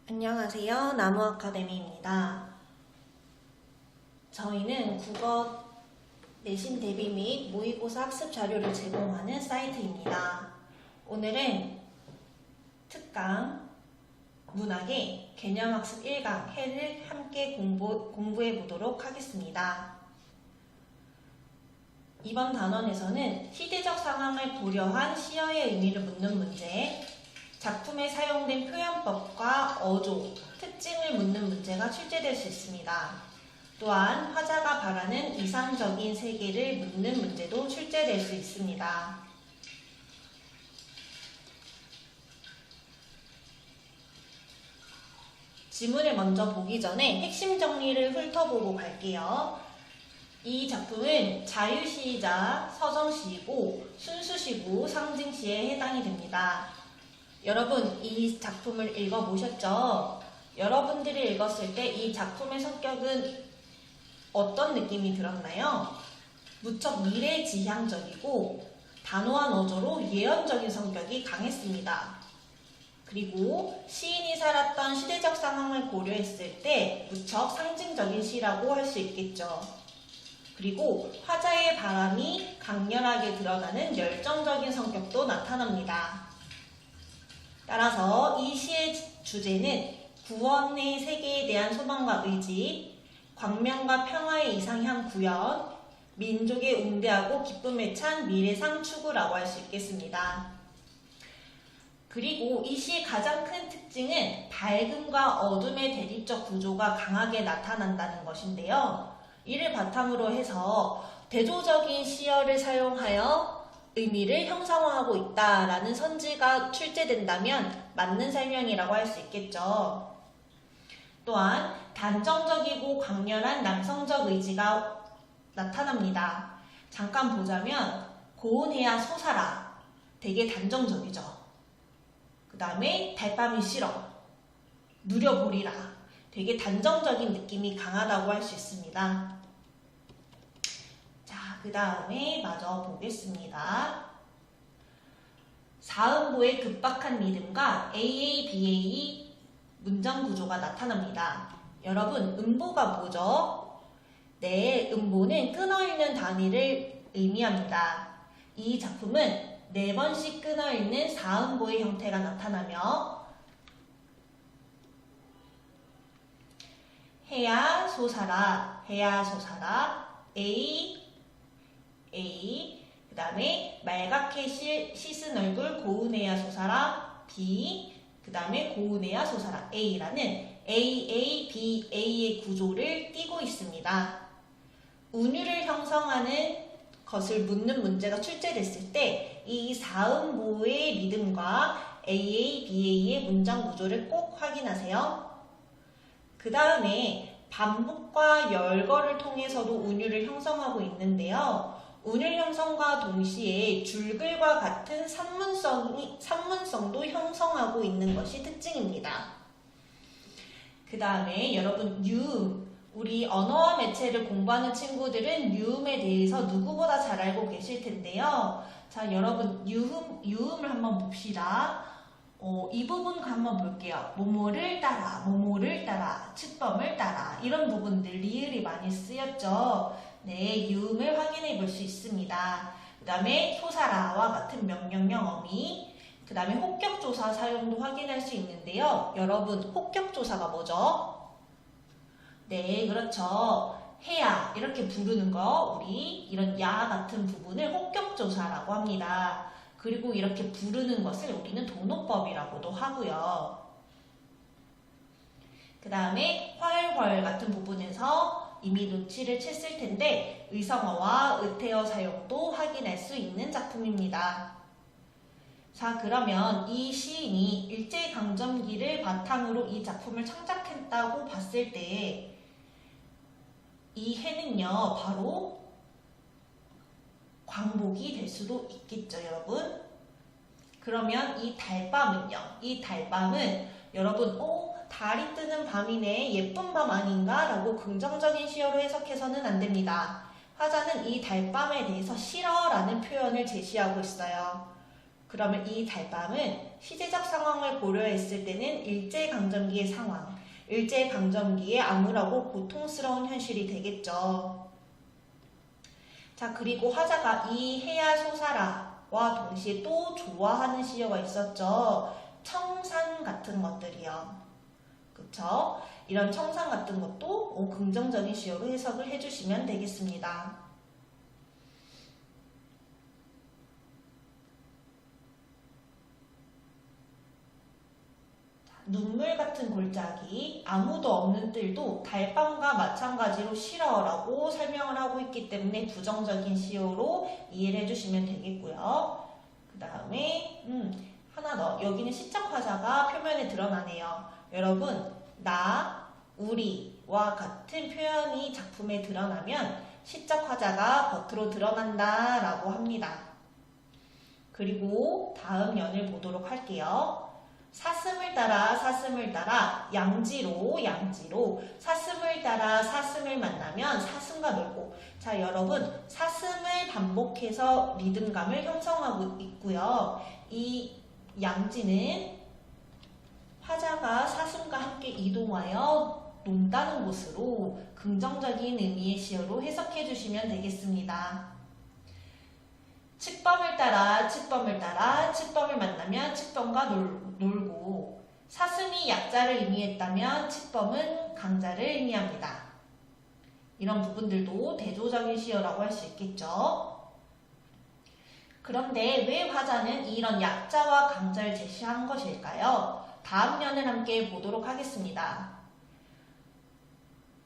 안녕하세요. 나무아카데미입니다. 저희는 국어 내신 대비 및 모의고사 학습 자료를 제공하는 사이트입니다. 오늘은 특강 문학의 개념학습 1강 해를 함께 공부해 보도록 하겠습니다. 이번 단원에서는 시대적 상황을 고려한 시어의 의미를 묻는 문제, 작품에 사용된 표현법과 어조, 특징을 묻는 문제가 출제될 수 있습니다. 또한 화자가 바라는 이상적인 세계를 묻는 문제도 출제될 수 있습니다. 지문을 먼저 보기 전에 핵심 정리를 훑어보고 갈게요. 이 작품은 자유시이자 서정시이고 순수시고 상징시에 해당이 됩니다. 여러분, 이 작품을 읽어보셨죠? 여러분들이 읽었을 때 이 작품의 성격은 어떤 느낌이 들었나요? 무척 미래지향적이고 단호한 어조로 예언적인 성격이 강했습니다. 그리고 시인이 살았던 시대적 상황을 고려했을 때 무척 상징적인 시라고 할 수 있겠죠. 그리고 화자의 바람이 강렬하게 드러나는 열정적인 성격도 나타납니다. 따라서 이 시의 주제는 구원의 세계에 대한 소망과 의지, 광명과 평화의 이상향 구현, 민족의 웅대하고 기쁨에 찬 미래상 추구라고 할 수 있겠습니다. 그리고 이 시의 가장 큰 특징은 밝음과 어둠의 대립적 구조가 강하게 나타난다는 것인데요. 이를 바탕으로 해서 대조적인 시어를 사용하여 의미를 형상화하고 있다라는 선지가 출제된다면 맞는 설명이라고 할 수 있겠죠. 또한 단정적이고 강렬한 남성적 의지가 나타납니다. 잠깐 보자면 고운해야 솟아라, 되게 단정적이죠. 그 다음에 달밤이 싫어, 누려보리라, 되게 단정적인 느낌이 강하다고 할 수 있습니다. 그 다음에 마저 보겠습니다. 사음보의 급박한 리듬과 AABA 문장 구조가 나타납니다. 여러분, 음보가 뭐죠? 네, 음보는 끊어있는 단위를 의미합니다. 이 작품은 4번씩 끊어있는 사음보의 형태가 나타나며 해야 솟아라, 해야 솟아라, A, 그 다음에 말갛게 씻은 얼굴 고운해야 솟아라, B, 그 다음에 고운해야 솟아라, A라는 AABA의 구조를 띠고 있습니다. 운율을 형성하는 것을 묻는 문제가 출제됐을 때 이 사음보의 리듬과 AABA의 문장 구조를 꼭 확인하세요. 그 다음에 반복과 열거를 통해서도 운율을 형성하고 있는데요. 운율 형성과 동시에 줄글과 같은 산문성도 형성하고 있는 것이 특징입니다. 그 다음에 여러분, 유음, 우리 언어와 매체를 공부하는 친구들은 유음에 대해서 누구보다 잘 알고 계실 텐데요. 자, 여러분, 유음을 한번 봅시다. 이 부분 한번 볼게요. 뭐뭐를 따라, 뭐뭐를 따라, 측범을 따라, 이런 부분들 리을이 많이 쓰였죠. 네, 유음을 확인해 볼 수 있습니다. 그 다음에 솟아라와 같은 명령형 어미, 그 다음에 혹격조사 사용도 확인할 수 있는데요. 여러분, 혹격조사가 뭐죠? 네, 그렇죠. 해야, 이렇게 부르는 거, 우리 이런 야 같은 부분을 혹격조사라고 합니다. 그리고 이렇게 부르는 것을 우리는 도노법이라고도 하고요. 그 다음에 활활 같은 부분에서 이미 눈치를 챘을 텐데 의성어와 의태어 사용도 확인할 수 있는 작품입니다. 자, 그러면 이 시인이 일제강점기를 바탕으로 이 작품을 창작했다고 봤을 때 이 해는요, 바로 광복이 될 수도 있겠죠, 여러분. 그러면 이 달밤은요, 이 달밤은 여러분, 달이 뜨는 밤이네, 예쁜 밤 아닌가? 라고 긍정적인 시어로 해석해서는 안 됩니다. 화자는 이 달밤에 대해서 싫어 라는 표현을 제시하고 있어요. 그러면 이 달밤은 시제적 상황을 고려했을 때는 일제강점기의 상황, 일제강점기의 암울하고 고통스러운 현실이 되겠죠. 자, 그리고 화자가 이 해야 소사라와 동시에 또 좋아하는 시어가 있었죠. 청산 같은 것들이요. 그쵸? 이런 청산 같은 것도 긍정적인 시어로 해석을 해주시면 되겠습니다. 눈물 같은 골짜기, 아무도 없는 뜰도 달밤과 마찬가지로 싫어라고 설명을 하고 있기 때문에 부정적인 시어로 이해를 해주시면 되겠고요. 그 다음에 하나 더, 여기는 시적 화자가 표면에 드러나네요. 여러분, 나, 우리와 같은 표현이 작품에 드러나면 시적 화자가 겉으로 드러난다 라고 합니다. 그리고 다음 연을 보도록 할게요. 사슴을 따라 양지로 사슴을 따라 사슴을 만나면 사슴과 놀고. 자, 여러분, 사슴을 반복해서 리듬감을 형성하고 있고요. 이 양지는 화자가 사슴과 함께 이동하여 논다는 곳으로 긍정적인 의미의 시어로 해석해 주시면 되겠습니다. 칡범을 따라 칡범을 만나면 칡범과 놀고. 사슴이 약자를 의미했다면 칡범은 강자를 의미합니다. 이런 부분들도 대조적인 시어라고 할 수 있겠죠. 그런데 왜 화자는 이런 약자와 강자를 제시한 것일까요? 다음 연을 함께 보도록 하겠습니다.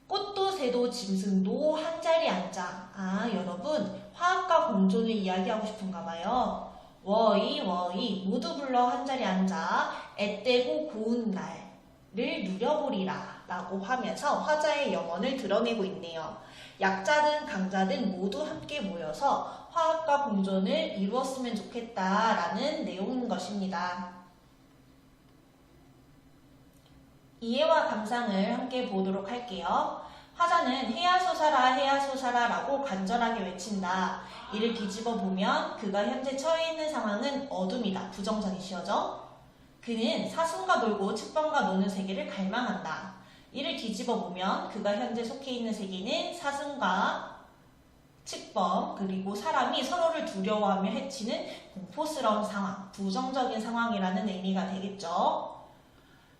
꽃도 새도 짐승도 한자리 앉아. 아, 여러분, 화합과 공존을 이야기하고 싶은가 봐요. 워이 모두 불러 한자리 앉아 앳되고 고운 날을 누려보리라 라고 하면서 화자의 영혼을 드러내고 있네요. 약자든 강자든 모두 함께 모여서 화합과 공존을 이루었으면 좋겠다라는 내용인 것입니다. 이해와 감상을 함께 보도록 할게요. 화자는 해야소사라 라고 간절하게 외친다. 이를 뒤집어 보면 그가 현재 처해 있는 상황은 어둠이다. 부정적인 시어죠. 그는 사슴과 놀고 칡범과 노는 세계를 갈망한다. 이를 뒤집어 보면 그가 현재 속해 있는 세계는 사슴과 칡범 그리고 사람이 서로를 두려워하며 해치는 공포스러운 상황, 부정적인 상황이라는 의미가 되겠죠.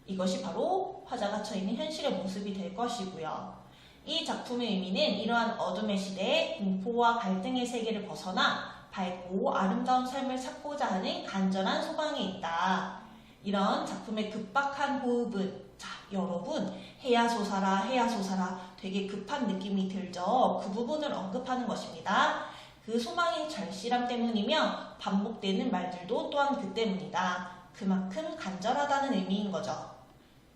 이것이 바로 화자가 처해 있는 현실의 모습이 될 것이고요. 이 작품의 의미는 이러한 어둠의 시대에 공포와 갈등의 세계를 벗어나 밝고 아름다운 삶을 찾고자 하는 간절한 소망에 있다. 이런 작품의 급박한 호흡은, 자, 여러분, 해야소사라 되게 급한 느낌이 들죠. 그 부분을 언급하는 것입니다. 그 소망의 절실함 때문이며 반복되는 말들도 또한 그 때문이다. 그만큼 간절하다는 의미인 거죠.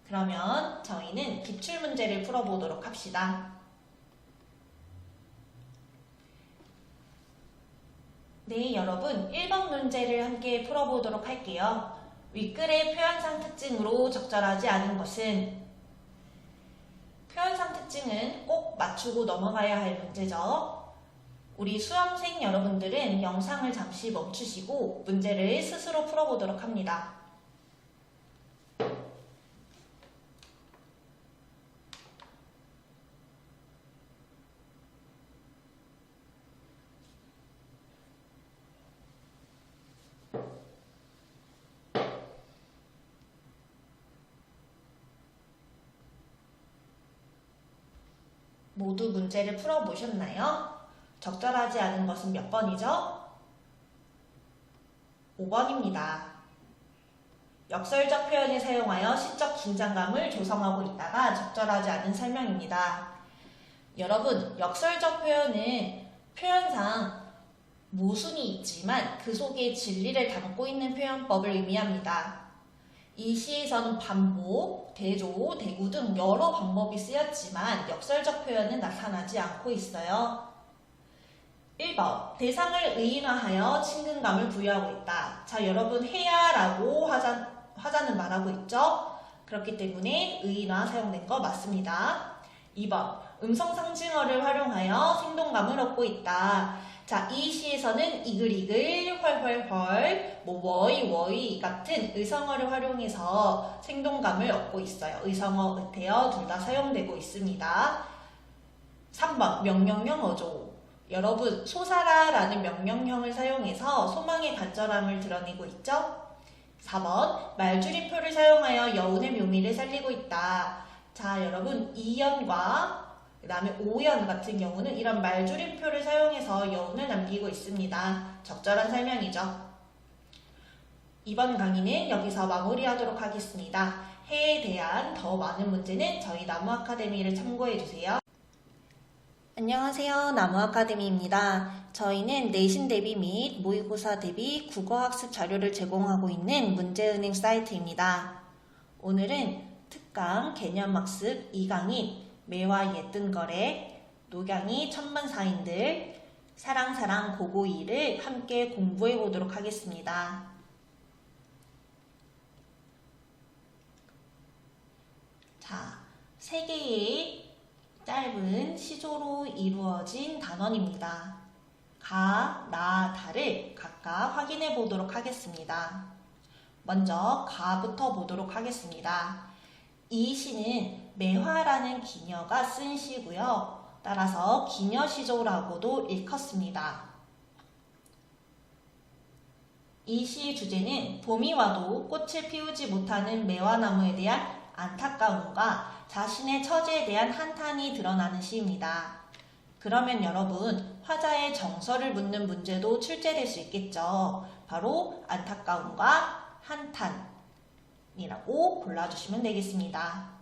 그러면 저희는 기출문제를 풀어보도록 합시다. 네, 여러분 1번 문제를 함께 풀어보도록 할게요. 윗글의 표현상 특징으로 적절하지 않은 것은? 표현상 특징은 꼭 맞추고 넘어가야 할 문제죠. 우리 수험생 여러분들은 영상을 잠시 멈추시고 문제를 스스로 풀어보도록 합니다. 모두 문제를 풀어보셨나요? 적절하지 않은 것은 몇 번이죠? 5번입니다. 역설적 표현을 사용하여 시적 긴장감을 조성하고 있다가 적절하지 않은 설명입니다. 여러분, 역설적 표현은 표현상 모순이 있지만 그 속에 진리를 담고 있는 표현법을 의미합니다. 이 시에서는 반복, 대조, 대구 등 여러 방법이 쓰였지만 역설적 표현은 나타나지 않고 있어요. 1번, 대상을 의인화하여 친근감을 부여하고 있다. 자, 여러분 해야라고 화자는 말하고 있죠? 그렇기 때문에 의인화 사용된 거 맞습니다. 2번, 음성 상징어를 활용하여 생동감을 얻고 있다. 자, 이 시에서는 이글이글, 헐헐헐, 뭐 워이 워이 같은 의성어를 활용해서 생동감을 얻고 있어요. 의성어, 의태어 둘 다 사용되고 있습니다. 3번 명령형 어조. 여러분 소사라라는 명령형을 사용해서 소망의 간절함을 드러내고 있죠. 4번 말줄임표를 사용하여 여운의 묘미를 살리고 있다. 자, 여러분 이연과 그 다음에 오연 같은 경우는 이런 말줄임표를 사용해서 여운을 남기고 있습니다. 적절한 설명이죠. 이번 강의는 여기서 마무리하도록 하겠습니다. 해에 대한 더 많은 문제는 저희 나무 아카데미를 참고해주세요. 안녕하세요. 나무 아카데미입니다. 저희는 내신 대비 및 모의고사 대비 국어학습 자료를 제공하고 있는 문제은행 사이트입니다. 오늘은 특강 개념학습 2강인 매화 예뜬거래, 녹양이 천만사인들, 사랑사랑 고고이를 함께 공부해 보도록 하겠습니다. 자, 3개의 짧은 시조로 이루어진 단원입니다. 가, 나, 다를 각각 확인해 보도록 하겠습니다. 먼저 가부터 보도록 하겠습니다. 이 시는 매화라는 기녀가 쓴 시고요. 따라서 기녀시조라고도 일컫습니다. 이 시의 주제는 봄이 와도 꽃을 피우지 못하는 매화나무에 대한 안타까움과 자신의 처지에 대한 한탄이 드러나는 시입니다. 그러면 여러분, 화자의 정서를 묻는 문제도 출제될 수 있겠죠. 바로 안타까움과 한탄이라고 골라주시면 되겠습니다.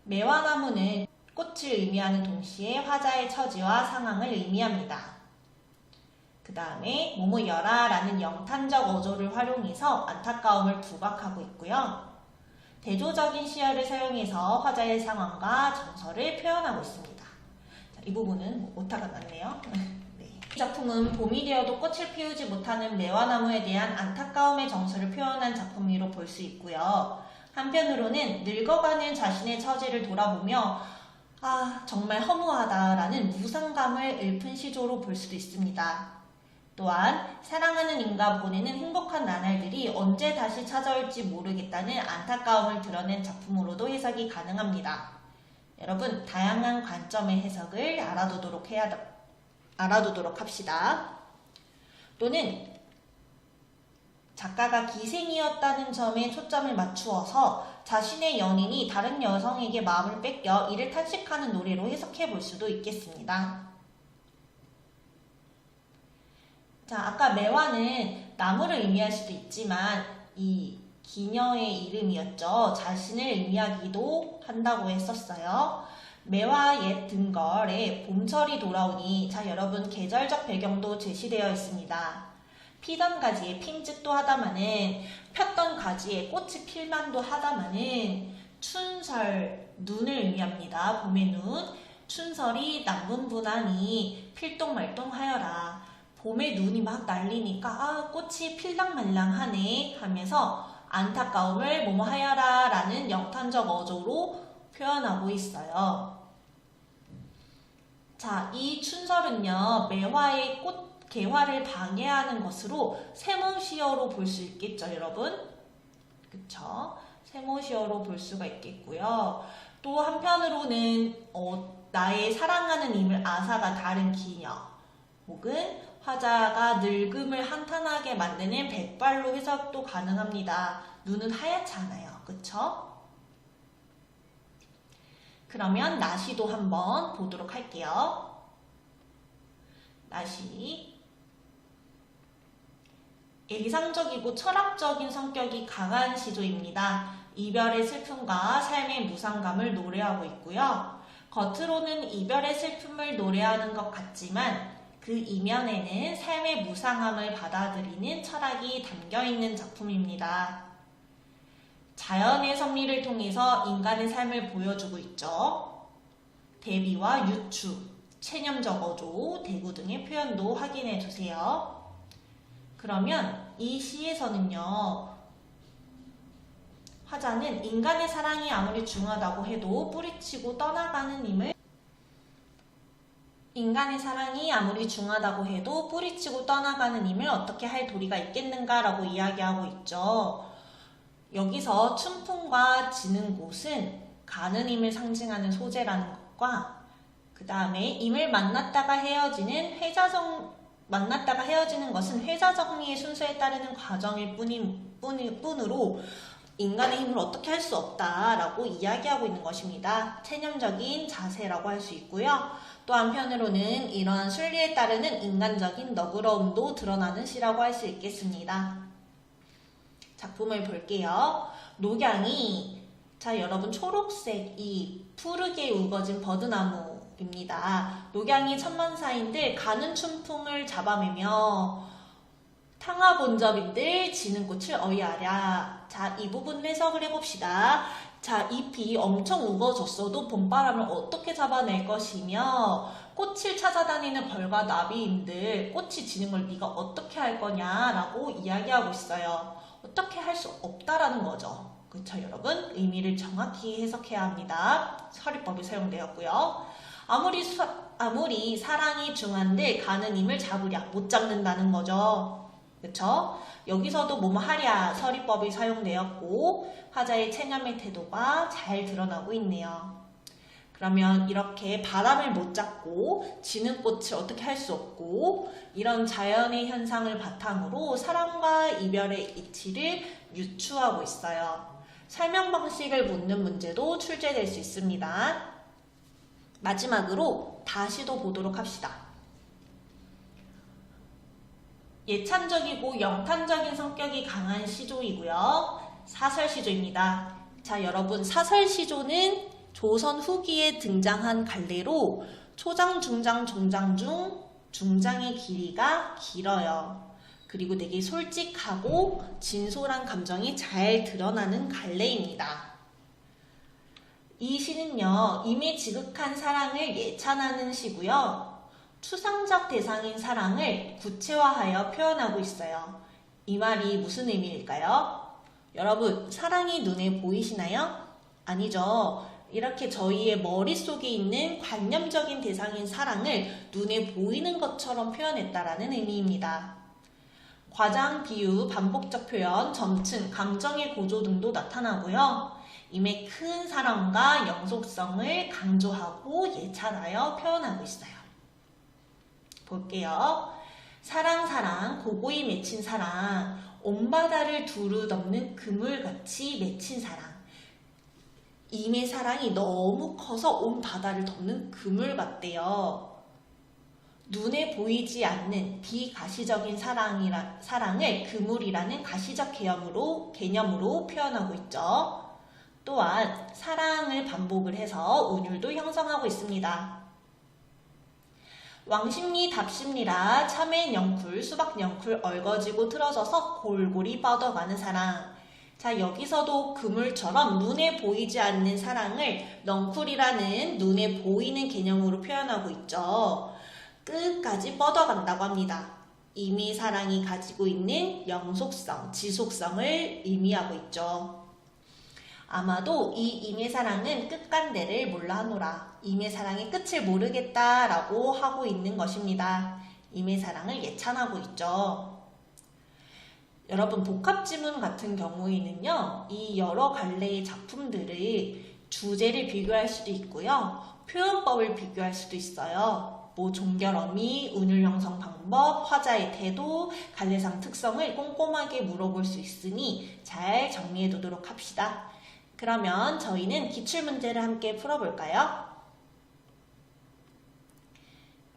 매화나무는 꽃을 의미하는 동시에 화자의 처지와 상황을 의미합니다. 그 다음에 모모여라 라는 영탄적 어조를 활용해서 안타까움을 부각하고 있고요. 대조적인 시어를 사용해서 화자의 상황과 정서를 표현하고 있습니다. 자, 이 부분은 오타가 났네요. 네. 이 작품은 봄이 되어도 꽃을 피우지 못하는 매화나무에 대한 안타까움의 정서를 표현한 작품으로 볼 수 있고요. 한편으로는 늙어가는 자신의 처지를 돌아보며 정말 허무하다라는 무상감을 읊은 시조로 볼 수도 있습니다. 또한 사랑하는 이가 보내는 행복한 나날들이 언제 다시 찾아올지 모르겠다는 안타까움을 드러낸 작품으로도 해석이 가능합니다. 여러분, 다양한 관점의 해석을 알아두도록 합시다. 또는 작가가 기생이었다는 점에 초점을 맞추어서 자신의 연인이 다른 여성에게 마음을 뺏겨 이를 탄식하는 노래로 해석해 볼 수도 있겠습니다. 자, 아까 매화는 나무를 의미할 수도 있지만 이 기녀의 이름이었죠. 자신을 의미하기도 한다고 했었어요. 매화 옛 등걸에 봄철이 돌아오니, 자, 여러분 계절적 배경도 제시되어 있습니다. 피던 가지에 핀짓도 하다마는, 폈던 가지에 꽃이 필만도 하다마는, 춘설, 눈을 의미합니다. 봄의 눈, 춘설이 남분분하니 필동말동하여라. 봄에 눈이 막 날리니까 꽃이 필랑말랑하네 하면서 안타까움을 뭐뭐하여라 라는 영탄적 어조로 표현하고 있어요. 자, 이 춘설은요, 매화의 꽃 개화를 방해하는 것으로 세모시어로 볼 수 있겠죠, 여러분? 그쵸? 세모시어로 볼 수가 있겠고요. 또 한편으로는 나의 사랑하는 인물 아사가 다른 기녀, 혹은 화자가 늙음을 한탄하게 만드는 백발로 해석도 가능합니다. 눈은 하얗잖아요. 그쵸? 그러면 나시도 한번 보도록 할게요. 나시. 예상적이고 철학적인 성격이 강한 시조입니다. 이별의 슬픔과 삶의 무상감을 노래하고 있고요. 겉으로는 이별의 슬픔을 노래하는 것 같지만 그 이면에는 삶의 무상함을 받아들이는 철학이 담겨있는 작품입니다. 자연의 섭리를 통해서 인간의 삶을 보여주고 있죠. 대비와 유추, 체념적 어조, 대구 등의 표현도 확인해 주세요. 그러면 이 시에서는요, 화자는 인간의 사랑이 아무리 중하다고 해도 뿌리치고 떠나가는 힘을 인간의 사랑이 아무리 중하다고 해도 뿌리치고 떠나가는 힘을 어떻게 할 도리가 있겠는가라고 이야기하고 있죠. 여기서 춘풍과 지는 곳은 가는 힘을 상징하는 소재라는 것과 그 다음에 임을 만났다가 헤어지는 것은 회자 정리의 순서에 따르는 과정일 뿐으로 인간의 힘을 어떻게 할 수 없다라고 이야기하고 있는 것입니다. 체념적인 자세라고 할 수 있고요. 또 한편으로는 이러한 순리에 따르는 인간적인 너그러움도 드러나는 시라고 할 수 있겠습니다. 작품을 볼게요. 녹양이 자 여러분 초록색 이 푸르게 우거진 버드나무입니다. 녹양이 천만사인들 가는 춘풍을 잡아매며 탕화본접인들 지는 꽃을 어이하랴. 자, 이 부분 해석을 해봅시다. 자, 잎이 엄청 우거졌어도 봄바람을 어떻게 잡아낼 것이며 꽃을 찾아다니는 벌과 나비인들 꽃이 지는 걸 네가 어떻게 할 거냐라고 이야기하고 있어요. 어떻게 할 수 없다라는 거죠. 그렇죠, 여러분? 의미를 정확히 해석해야 합니다. 서리법이 사용되었고요. 아무리 사랑이 중한데 가는 힘을 잡으랴 못 잡는다는 거죠. 그쵸? 여기서도 뭐뭐 하랴 서리법이 사용되었고 화자의 체념의 태도가 잘 드러나고 있네요. 그러면 이렇게 바람을 못 잡고 지는 꽃을 어떻게 할 수 없고 이런 자연의 현상을 바탕으로 사랑과 이별의 이치를 유추하고 있어요. 설명 방식을 묻는 문제도 출제될 수 있습니다. 마지막으로 다시도 보도록 합시다. 예찬적이고 영탄적인 성격이 강한 시조이고요. 사설시조입니다. 자, 여러분 사설시조는 조선 후기에 등장한 갈래로 초장, 중장, 종장 중 중장의 길이가 길어요. 그리고 되게 솔직하고 진솔한 감정이 잘 드러나는 갈래입니다. 이 시는요, 이미 지극한 사랑을 예찬하는 시고요. 추상적 대상인 사랑을 구체화하여 표현하고 있어요. 이 말이 무슨 의미일까요? 여러분, 사랑이 눈에 보이시나요? 아니죠. 이렇게 저희의 머릿속에 있는 관념적인 대상인 사랑을 눈에 보이는 것처럼 표현했다라는 의미입니다. 과장, 비유, 반복적 표현, 점층, 감정의 고조 등도 나타나고요. 임의 큰 사랑과 영속성을 강조하고 예찬하여 표현하고 있어요. 볼게요. 사랑, 고고히 맺힌 사랑, 온 바다를 두루 덮는 그물같이 맺힌 사랑. 임의 사랑이 너무 커서 온 바다를 덮는 그물 같대요. 눈에 보이지 않는 비가시적인 사랑을 그물이라는 가시적 개념으로 표현하고 있죠. 또한 사랑을 반복을 해서 운율도 형성하고 있습니다. 왕십리 답십리라 참외 넝쿨 수박 넝쿨 얼거지고 틀어져서 골골이 뻗어가는 사랑. 자, 여기서도 그물처럼 눈에 보이지 않는 사랑을 넝쿨이라는 눈에 보이는 개념으로 표현하고 있죠. 끝까지 뻗어간다고 합니다. 이미 사랑이 가지고 있는 영속성, 지속성을 의미하고 있죠. 아마도 이 임의 사랑은 끝간대를 몰라 하노라. 임의 사랑의 끝을 모르겠다라고 하고 있는 것입니다. 임의 사랑을 예찬하고 있죠. 여러분, 복합지문 같은 경우에는요, 이 여러 갈래의 작품들의 주제를 비교할 수도 있고요, 표현법을 비교할 수도 있어요. 뭐 종결어미, 운율 형성 방법, 화자의 태도, 갈래상 특성을 꼼꼼하게 물어볼 수 있으니 잘 정리해 두도록 합시다. 그러면 저희는 기출문제를 함께 풀어볼까요?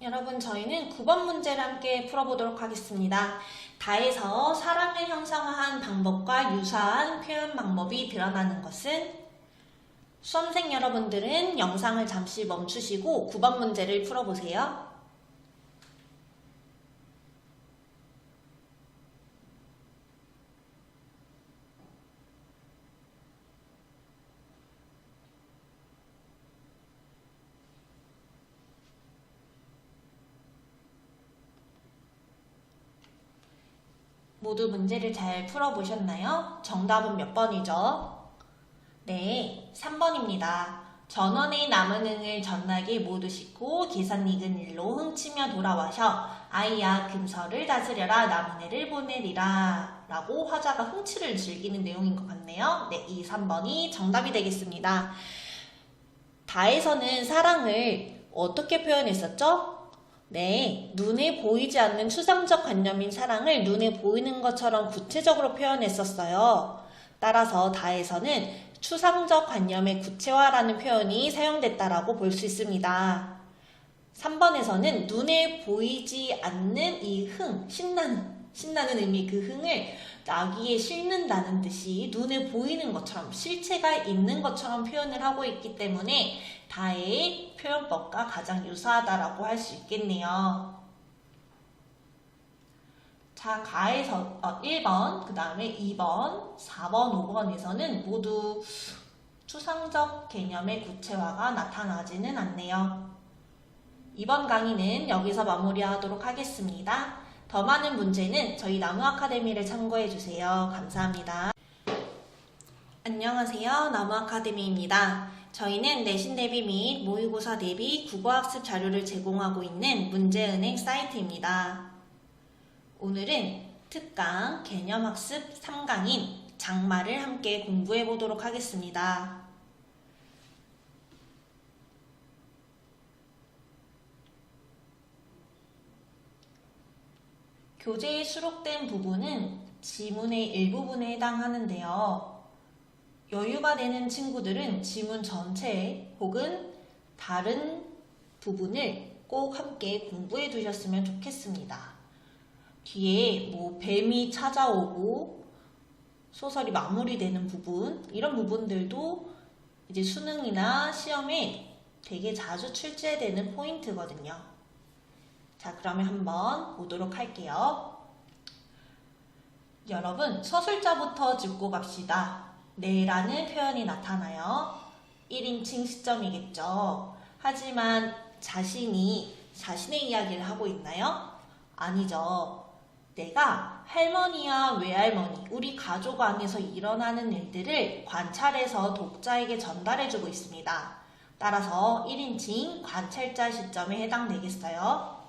여러분, 저희는 9번 문제를 함께 풀어보도록 하겠습니다. 다에서 사랑을 형상화한 방법과 유사한 표현 방법이 드러나는 것은? 수험생 여러분들은 영상을 잠시 멈추시고 9번 문제를 풀어보세요. 모두 문제를 잘 풀어보셨나요? 정답은 몇 번이죠? 네, 3번입니다. 전원의 남은 흥을 전나게 모두 싣고 계산 익은 일로 흥치며 돌아와셔 아이야 금서를 다스려라 남은 해를 보내리라 라고 화자가 흥치를 즐기는 내용인 것 같네요. 네, 이 3번이 정답이 되겠습니다. 다에서는 사랑을 어떻게 표현했었죠? 네, 눈에 보이지 않는 추상적 관념인 사랑을 눈에 보이는 것처럼 구체적으로 표현했었어요. 따라서 다에서는 추상적 관념의 구체화라는 표현이 사용됐다라고 볼 수 있습니다. 3번에서는 눈에 보이지 않는 이 흥, 신나는 의미 그 흥을 나귀에 싣는다는 듯이 눈에 보이는 것처럼 실체가 있는 것처럼 표현을 하고 있기 때문에 다의 표현법과 가장 유사하다라고 할 수 있겠네요. 자, 가에서 1번, 그 다음에 2번, 4번, 5번에서는 모두 추상적 개념의 구체화가 나타나지는 않네요. 이번 강의는 여기서 마무리하도록 하겠습니다. 더 많은 문제는 저희 나무아카데미를 참고해주세요. 감사합니다. 안녕하세요. 나무아카데미입니다. 저희는 내신 대비 및 모의고사 대비 국어학습 자료를 제공하고 있는 문제은행 사이트입니다. 오늘은 특강 개념학습 3강인 장마를 함께 공부해 보도록 하겠습니다. 교재에 수록된 부분은 지문의 일부분에 해당하는데요. 여유가 되는 친구들은 지문 전체 혹은 다른 부분을 꼭 함께 공부해 두셨으면 좋겠습니다. 뒤에 뭐 뱀이 찾아오고 소설이 마무리되는 부분, 이런 부분들도 이제 수능이나 시험에 되게 자주 출제되는 포인트거든요. 자, 그러면 한번 보도록 할게요. 여러분, 서술자부터 짚고 갑시다. 네라는 표현이 나타나요. 1인칭 시점이겠죠. 하지만 자신이 자신의 이야기를 하고 있나요? 아니죠. 내가 할머니와 외할머니, 우리 가족 안에서 일어나는 일들을 관찰해서 독자에게 전달해주고 있습니다. 따라서 1인칭 관찰자 시점에 해당되겠어요.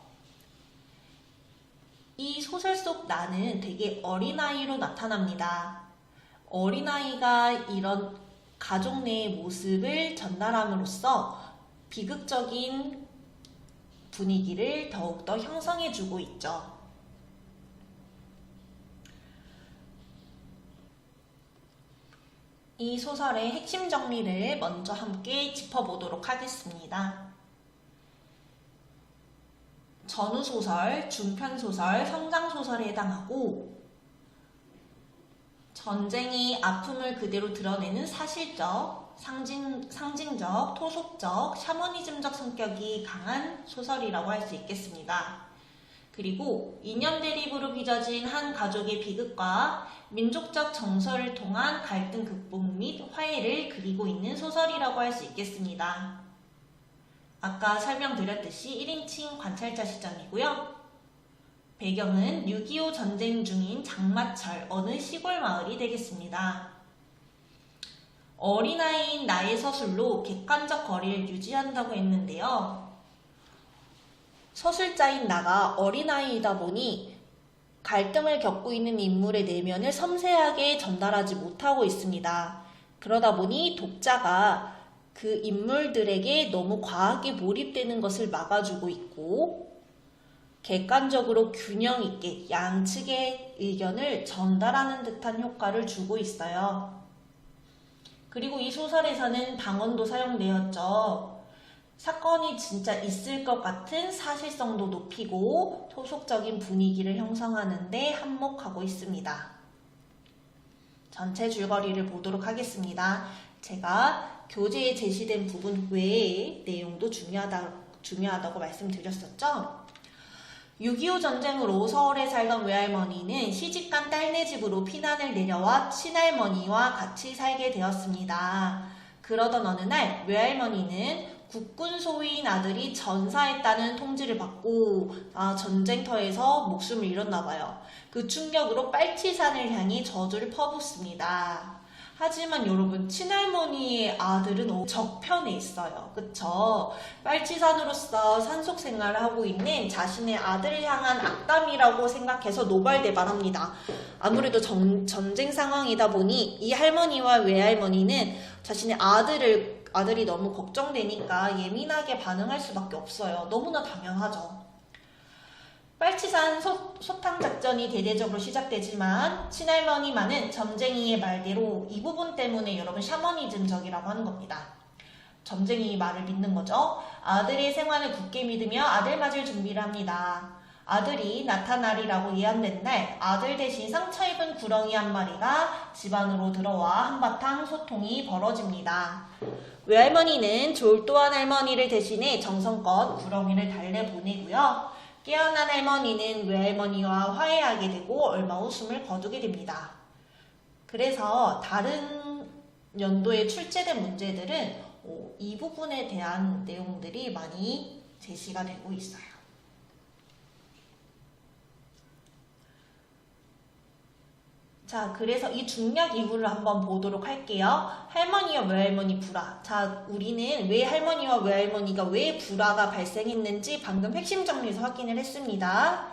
이 소설 속 나는 되게 어린아이로 나타납니다. 어린아이가 이런 가족 내의 모습을 전달함으로써 비극적인 분위기를 더욱더 형성해주고 있죠. 이 소설의 핵심 정리를 먼저 함께 짚어보도록 하겠습니다. 전후소설, 중편소설, 성장소설에 해당하고 전쟁이 아픔을 그대로 드러내는 사실적, 상징적, 토속적, 샤머니즘적 성격이 강한 소설이라고 할 수 있겠습니다. 그리고 이념 대립으로 빚어진 한 가족의 비극과 민족적 정서를 통한 갈등 극복 및 화해를 그리고 있는 소설이라고 할 수 있겠습니다. 아까 설명드렸듯이 1인칭 관찰자 시점이고요. 배경은 6.25 전쟁 중인 장마철 어느 시골 마을이 되겠습니다. 어린아이인 나의 서술로 객관적 거리를 유지한다고 했는데요. 서술자인 나가 어린아이이다 보니 갈등을 겪고 있는 인물의 내면을 섬세하게 전달하지 못하고 있습니다. 그러다 보니 독자가 그 인물들에게 너무 과하게 몰입되는 것을 막아주고 있고 객관적으로 균형 있게 양측의 의견을 전달하는 듯한 효과를 주고 있어요. 그리고 이 소설에서는 방언도 사용되었죠. 사건이 진짜 있을 것 같은 사실성도 높이고 토속적인 분위기를 형성하는 데 한몫하고 있습니다. 전체 줄거리를 보도록 하겠습니다. 제가 교재에 제시된 부분 외의 내용도 중요하다고 말씀드렸었죠. 6.25 전쟁으로 서울에 살던 외할머니는 시집간 딸네 집으로 피난을 내려와 친할머니와 같이 살게 되었습니다. 그러던 어느 날 외할머니는 국군 소위인 아들이 전사했다는 통지를 받고 전쟁터에서 목숨을 잃었나 봐요. 그 충격으로 빨치산을 향해 저주를 퍼붓습니다. 하지만 여러분, 친할머니의 아들은 적편에 있어요. 그쵸? 빨치산으로서 산속 생활을 하고 있는 자신의 아들을 향한 악담이라고 생각해서 노발대발합니다. 아무래도 전쟁 상황이다 보니 이 할머니와 외할머니는 자신의 아들이 너무 걱정되니까 예민하게 반응할 수밖에 없어요. 너무나 당연하죠. 빨치산 소탕 작전이 대대적으로 시작되지만 친할머니만은 점쟁이의 말대로 이 부분 때문에 여러분 샤머니즘적이라고 하는 겁니다. 점쟁이 말을 믿는 거죠. 아들의 생활을 굳게 믿으며 아들 맞을 준비를 합니다. 아들이 나타나리라고 예언된 날 아들 대신 상처 입은 구렁이 한 마리가 집 안으로 들어와 한바탕 소통이 벌어집니다. 외할머니는 졸도한 할머니를 대신해 정성껏 구렁이를 달래보내고요. 깨어난 할머니는 외할머니와 화해하게 되고 얼마 후 숨을 거두게 됩니다. 그래서 다른 연도에 출제된 문제들은 이 부분에 대한 내용들이 많이 제시가 되고 있어요. 자, 그래서 이 중력 이후를 한번 보도록 할게요. 할머니와 외할머니 불화. 자, 우리는 왜 할머니와 외할머니가 왜 불화가 발생했는지 방금 핵심 정리에서 확인을 했습니다.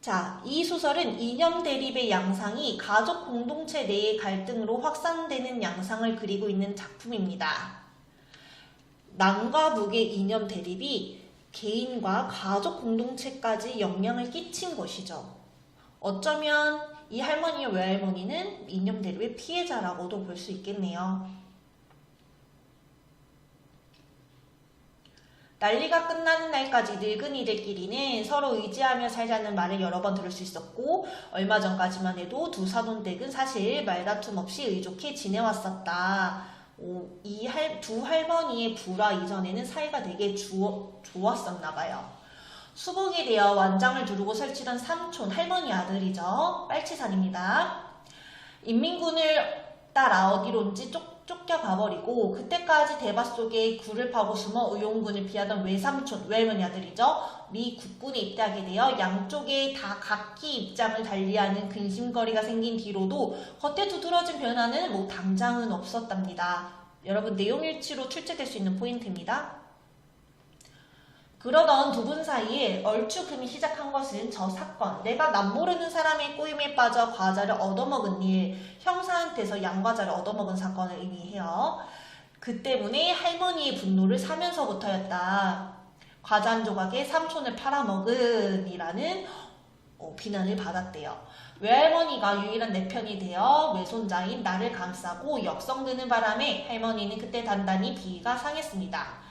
자, 이 소설은 이념 대립의 양상이 가족 공동체 내의 갈등으로 확산되는 양상을 그리고 있는 작품입니다. 남과 북의 이념 대립이 개인과 가족 공동체까지 영향을 끼친 것이죠. 어쩌면 이 할머니와 외할머니는 이념 대립의 피해자라고도 볼 수 있겠네요. 난리가 끝나는 날까지 늙은이들끼리는 서로 의지하며 살자는 말을 여러 번 들을 수 있었고 얼마 전까지만 해도 두 사돈댁은 사실 말다툼 없이 의좋게 지내왔었다. 이 두 할머니의 불화 이전에는 사이가 되게 좋았었나 봐요. 수복이 되어 완장을 두르고 설치던 삼촌, 할머니 아들이죠. 빨치산입니다. 인민군을 따라 어디론지 쫓겨가버리고 그때까지 대밭 속에 굴을 파고 숨어 의용군을 피하던 외삼촌, 외할머니 아들이죠. 미 국군에 입대하게 되어 양쪽에 다 각기 입장을 달리하는 근심거리가 생긴 뒤로도 겉에 두드러진 변화는 당장은 없었답니다. 여러분, 내용일치로 출제될 수 있는 포인트입니다. 그러던 두 분 사이에 얼추금이 시작한 것은 저 사건, 내가 남모르는 사람의 꼬임에 빠져 과자를 얻어먹은 일, 형사한테서 양과자를 얻어먹은 사건을 의미해요. 그 때문에 할머니의 분노를 사면서부터였다. 과자 한 조각에 삼촌을 팔아먹은 이라는 비난을 받았대요. 외할머니가 유일한 내 편이 되어 외손자인 나를 감싸고 역성드는 바람에 할머니는 그때 단단히 비위가 상했습니다.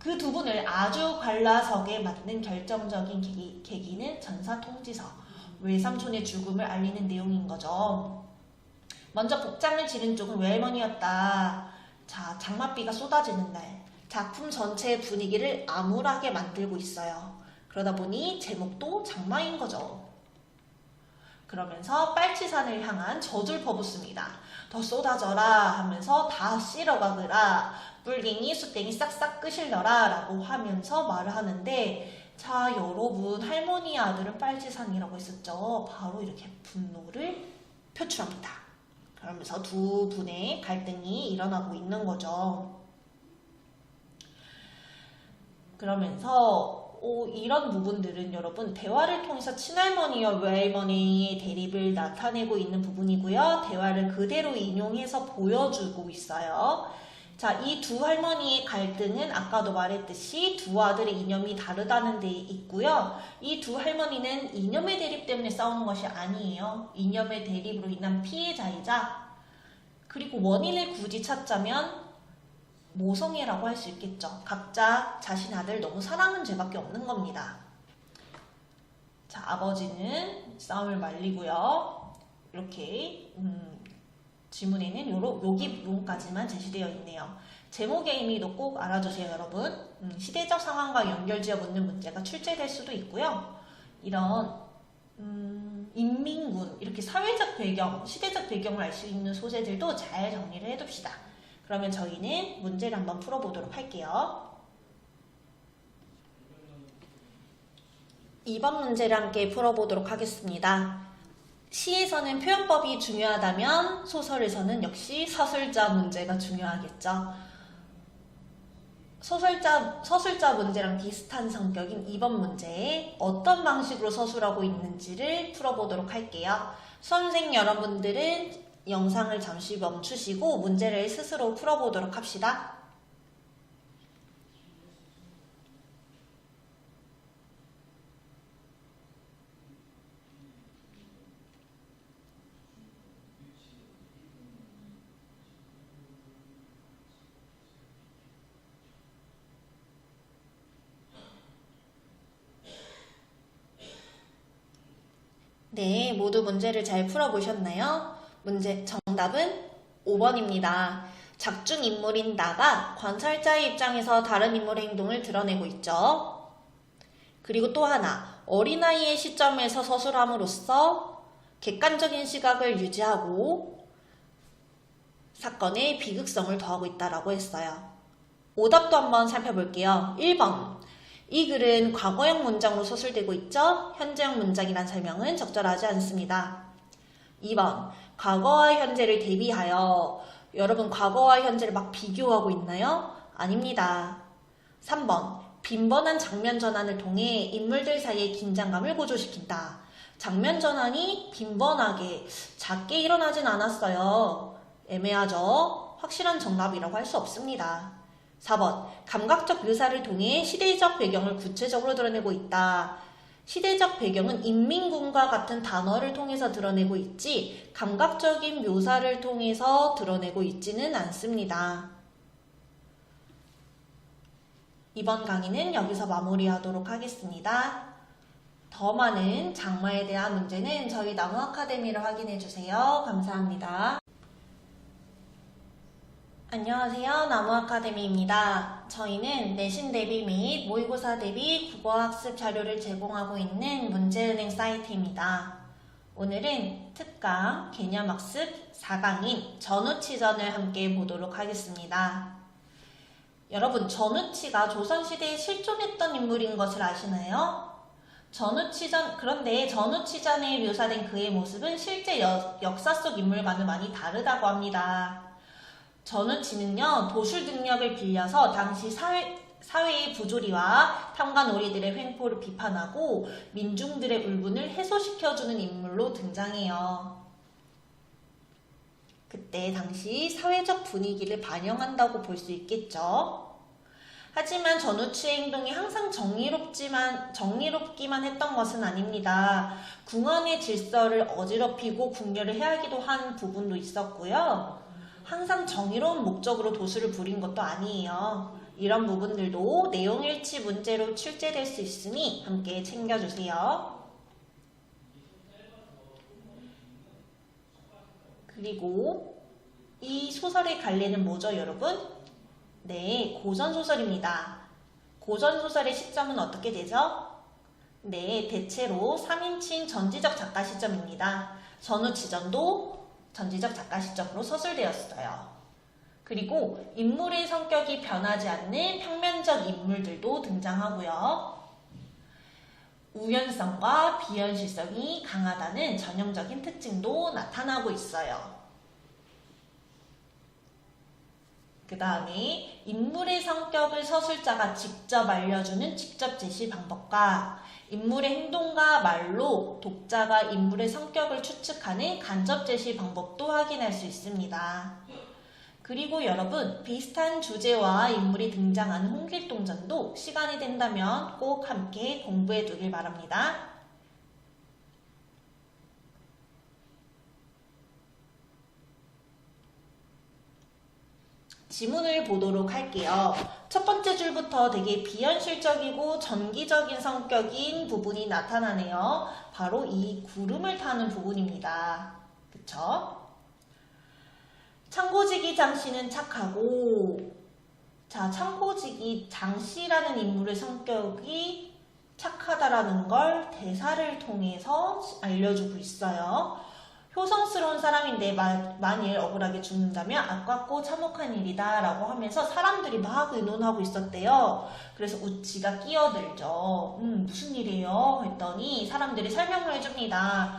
그 두 분을 아주 관라석에 맞는 결정적인 계기는 전사통지서, 외삼촌의 죽음을 알리는 내용인 거죠. 먼저 복장을 지른 쪽은 외할머니였다. 자, 장맛비가 쏟아지는 날, 작품 전체의 분위기를 암울하게 만들고 있어요. 그러다 보니 제목도 장마인 거죠. 그러면서 빨치산을 향한 저주를 퍼붓습니다. 더 쏟아져라 하면서 다 실어가거라, 뿔갱이 수땡이 싹싹 끄실려라 라고 하면서 말을 하는데, 자 여러분, 할머니의 아들은 빨치산이라고 했었죠. 바로 이렇게 분노를 표출합니다. 그러면서 두 분의 갈등이 일어나고 있는 거죠. 그러면서 이런 부분들은 여러분 대화를 통해서 친할머니와 외할머니의 대립을 나타내고 있는 부분이고요. 대화를 그대로 인용해서 보여주고 있어요. 자, 이 두 할머니의 갈등은 아까도 말했듯이 두 아들의 이념이 다르다는 데 있고요. 이 두 할머니는 이념의 대립 때문에 싸우는 것이 아니에요. 이념의 대립으로 인한 피해자이자, 그리고 원인을 굳이 찾자면 모성애라고 할 수 있겠죠. 각자 자신 아들 너무 사랑하는 죄밖에 없는 겁니다. 자, 아버지는 싸움을 말리고요. 이렇게 지문에는 요까지만 제시되어 있네요. 제목의 의미도 꼭 알아주세요, 여러분. 시대적 상황과 연결지어 묻는 문제가 출제될 수도 있고요. 이런 인민군, 이렇게 사회적 배경, 시대적 배경을 알 수 있는 소재들도 잘 정리를 해둡시다. 그러면 저희는 문제를 한번 풀어보도록 할게요. 2번 문제를 함께 풀어보도록 하겠습니다. 시에서는 표현법이 중요하다면 소설에서는 역시 서술자 문제가 중요하겠죠. 서술자 문제랑 비슷한 성격인 2번 문제에 어떤 방식으로 서술하고 있는지를 풀어보도록 할게요. 수험생 여러분들은 영상을 잠시 멈추시고 문제를 스스로 풀어보도록 합시다. 네, 모두 문제를 잘 풀어보셨나요? 문제 정답은 5번입니다. 작중 인물인 나가 관찰자의 입장에서 다른 인물의 행동을 드러내고 있죠. 그리고 또 하나, 어린아이의 시점에서 서술함으로써 객관적인 시각을 유지하고 사건의 비극성을 더하고 있다고 했어요. 오답도 한번 살펴볼게요. 1번. 이 글은 과거형 문장으로 서술되고 있죠? 현재형 문장이란 설명은 적절하지 않습니다. 2번. 과거와 현재를 대비하여. 여러분 과거와 현재를 막 비교하고 있나요? 아닙니다. 3번. 빈번한 장면 전환을 통해 인물들 사이의 긴장감을 고조시킨다. 장면 전환이 빈번하게 작게 일어나진 않았어요. 애매하죠? 확실한 정답이라고 할 수 없습니다. 4번. 감각적 묘사를 통해 시대적 배경을 구체적으로 드러내고 있다. 시대적 배경은 인민군과 같은 단어를 통해서 드러내고 있지 감각적인 묘사를 통해서 드러내고 있지는 않습니다. 이번 강의는 여기서 마무리하도록 하겠습니다. 더 많은 장마에 대한 문제는 저희 나무 아카데미를 확인해주세요. 감사합니다. 안녕하세요. 나무 아카데미입니다. 저희는 내신 대비 및 모의고사 대비 국어학습 자료를 제공하고 있는 문제은행 사이트입니다. 오늘은 특강 개념학습 4강인 전우치전을 함께 보도록 하겠습니다. 여러분, 전우치가 조선시대에 실존했던 인물인 것을 아시나요? 그런데 전우치전에 묘사된 그의 모습은 실제 역사 속 인물과는 많이 다르다고 합니다. 전우치는요, 도술 능력을 빌려서 당시 사회의 부조리와 탐관오리들의 횡포를 비판하고 민중들의 울분을 해소시켜주는 인물로 등장해요. 그때 당시 사회적 분위기를 반영한다고 볼 수 있겠죠. 하지만 전우치의 행동이 항상 정의롭기만 했던 것은 아닙니다. 궁원의 질서를 어지럽히고 궁멸을 해하기도 한 부분도 있었고요. 항상 정의로운 목적으로 도술을 부린 것도 아니에요. 이런 부분들도 내용일치 문제로 출제될 수 있으니 함께 챙겨주세요. 그리고 이 소설의 갈래는 뭐죠, 여러분? 네, 고전소설입니다. 고전소설의 시점은 어떻게 되죠? 네, 대체로 3인칭 전지적 작가 시점입니다. 전우치전도 전지적 작가 시점으로 서술되었어요. 그리고 인물의 성격이 변하지 않는 평면적 인물들도 등장하고요. 우연성과 비현실성이 강하다는 전형적인 특징도 나타나고 있어요. 그 다음에 인물의 성격을 서술자가 직접 알려주는 직접 제시 방법과 인물의 행동과 말로 독자가 인물의 성격을 추측하는 간접 제시 방법도 확인할 수 있습니다. 그리고 여러분, 비슷한 주제와 인물이 등장하는 홍길동전도 시간이 된다면 꼭 함께 공부해 두길 바랍니다. 지문을 보도록 할게요. 첫 번째 줄부터 되게 비현실적이고 전기적인 성격인 부분이 나타나네요. 바로 이 구름을 타는 부분입니다. 그쵸? 창고지기 장씨는 착하고, 자, 창고지기 장씨라는 인물의 성격이 착하다라는 걸 대사를 통해서 알려주고 있어요. 효성스러운 사람인데 만일 억울하게 죽는다면 아깝고 참혹한 일이다 라고 하면서 사람들이 막 의논하고 있었대요. 그래서 우치가 끼어들죠. 무슨 일이에요? 했더니 사람들이 설명을 해줍니다.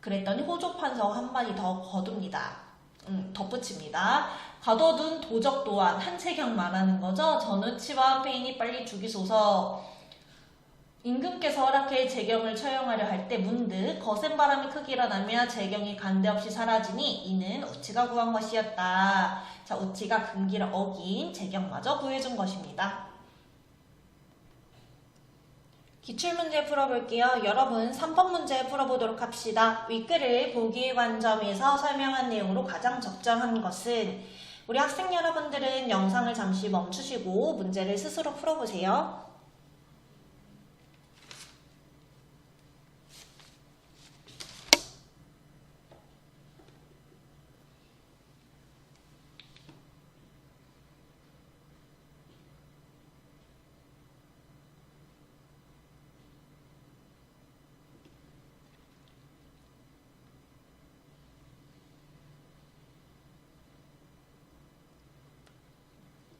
그랬더니 호조판서 한 마디 더 거둡니다. 덧붙입니다. 가둬둔 도적 또한 한세경 말하는 거죠. 전우치와 페인이 빨리 죽이소서. 임금께서 허락해 재경을 처형하려 할 때 문득 거센 바람이 크게 일어나며 재경이 간데없이 사라지니 이는 우치가 구한 것이었다. 자, 우치가 금기를 어긴 재경마저 구해준 것입니다. 기출문제 풀어볼게요. 여러분 3번 문제 풀어보도록 합시다. 윗글을 보기의 관점에서 설명한 내용으로 가장 적절한 것은? 우리 학생 여러분들은 영상을 잠시 멈추시고 문제를 스스로 풀어보세요.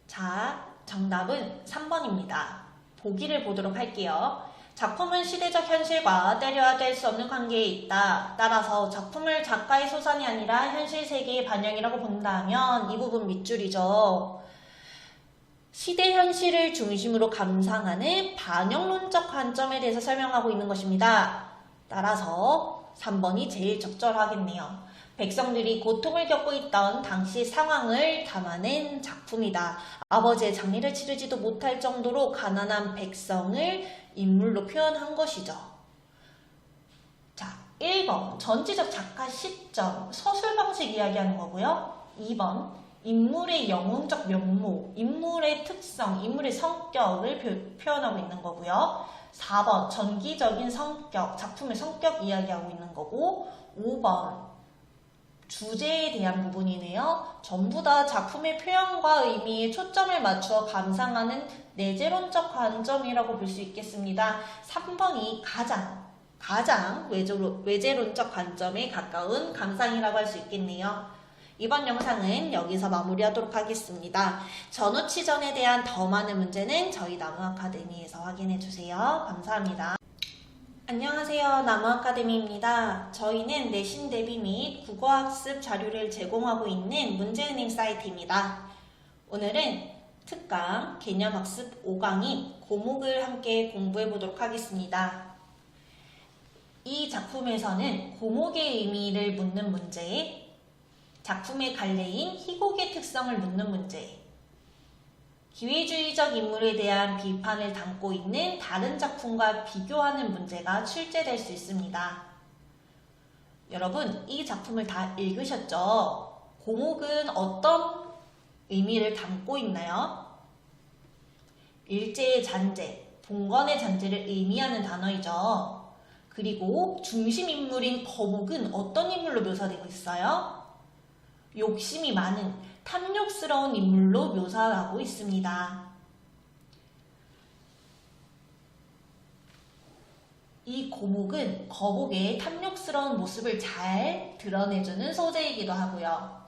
자, 정답은 3번입니다. 보기를 보도록 할게요. 작품은 시대적 현실과 떼려야 뗄 수 없는 관계에 있다. 따라서 작품을 작가의 소산이 아니라 현실 세계의 반영이라고 본다면 이 부분 밑줄이죠. 시대 현실을 중심으로 감상하는 반영론적 관점에 대해서 설명하고 있는 것입니다. 따라서 3번이 제일 적절하겠네요. 백성들이 고통을 겪고 있던 당시 상황을 담아낸 작품이다. 아버지의 장례를 치르지도 못할 정도로 가난한 백성을 인물로 표현한 것이죠. 자, 1번 전지적 작가 시점, 서술 방식 이야기하는 거고요. 2번 인물의 영웅적 면모, 인물의 특성, 인물의 성격을 표현하고 있는 거고요. 4번 전기적인 성격, 작품의 성격 이야기하고 있는 거고 5번 주제에 대한 부분이네요. 전부 다 작품의 표현과 의미에 초점을 맞추어 감상하는 내재론적 관점이라고 볼 수 있겠습니다. 3번이 가장 외재론적 관점에 가까운 감상이라고 할 수 있겠네요. 이번 영상은 여기서 마무리하도록 하겠습니다. 전우치전에 대한 더 많은 문제는 저희 나무아카데미에서 확인해주세요. 감사합니다. 안녕하세요. 나무아카데미입니다. 저희는 내신 대비 및 국어학습 자료를 제공하고 있는 문제은행 사이트입니다. 오늘은 특강 개념학습 5강인 고목을 함께 공부해 보도록 하겠습니다. 이 작품에서는 고목의 의미를 묻는 문제, 작품의 갈래인 희곡의 특성을 묻는 문제, 기회주의적 인물에 대한 비판을 담고 있는 다른 작품과 비교하는 문제가 출제될 수 있습니다. 여러분, 이 작품을 다 읽으셨죠? 고목은 어떤 의미를 담고 있나요? 일제의 잔재, 봉건의 잔재를 의미하는 단어이죠. 그리고 중심 인물인 거목은 어떤 인물로 묘사되고 있어요? 욕심이 많은 탐욕스러운 인물로 묘사하고 있습니다. 이 고목은 거목의 탐욕스러운 모습을 잘 드러내주는 소재이기도 하고요.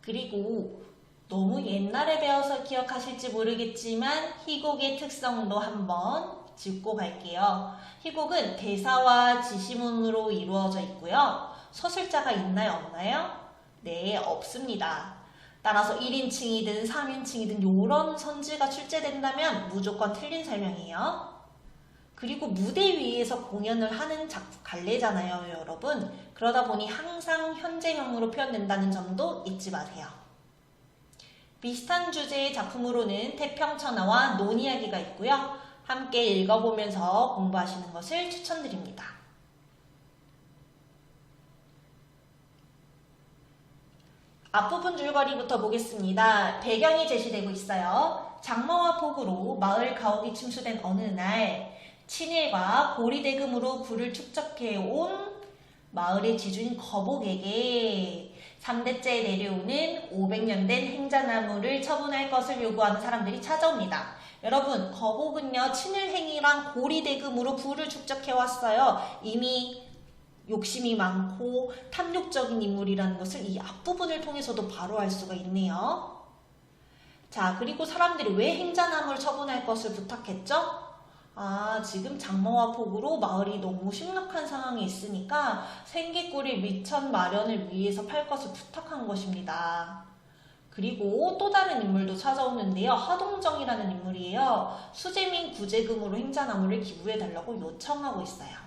그리고 너무 옛날에 배워서 기억하실지 모르겠지만 희곡의 특성도 한번 짚고 갈게요. 희곡은 대사와 지시문으로 이루어져 있고요. 서술자가 있나요? 없나요? 네, 없습니다. 따라서 1인칭이든 3인칭이든 이런 선지가 출제된다면 무조건 틀린 설명이에요. 그리고 무대 위에서 공연을 하는 작품 갈래잖아요, 여러분. 그러다 보니 항상 현재형으로 표현된다는 점도 잊지 마세요. 비슷한 주제의 작품으로는 태평천하와 논이야기가 있고요. 함께 읽어보면서 공부하시는 것을 추천드립니다. 앞부분 줄거리부터 보겠습니다. 배경이 제시되고 있어요. 장마와 폭우로 마을 가옥이 침수된 어느 날 친일과 고리대금으로 부를 축적해온 마을의 지주인 거복에게 3대째 내려오는 500년 된 행자나무를 처분할 것을 요구하는 사람들이 찾아옵니다. 여러분, 거복은요 친일행위랑 고리대금으로 부를 축적해왔어요. 이미 욕심이 많고 탐욕적인 인물이라는 것을 이 앞부분을 통해서도 바로 알 수가 있네요. 자, 그리고 사람들이 왜 행자나무를 처분할 것을 부탁했죠? 아, 지금 장마와 폭우로 마을이 너무 심각한 상황에 있으니까 생계꿀이 밀천 마련을 위해서 팔 것을 부탁한 것입니다. 그리고 또 다른 인물도 찾아오는데요. 하동정이라는 인물이에요. 수재민 구제금으로 행자나무를 기부해달라고 요청하고 있어요.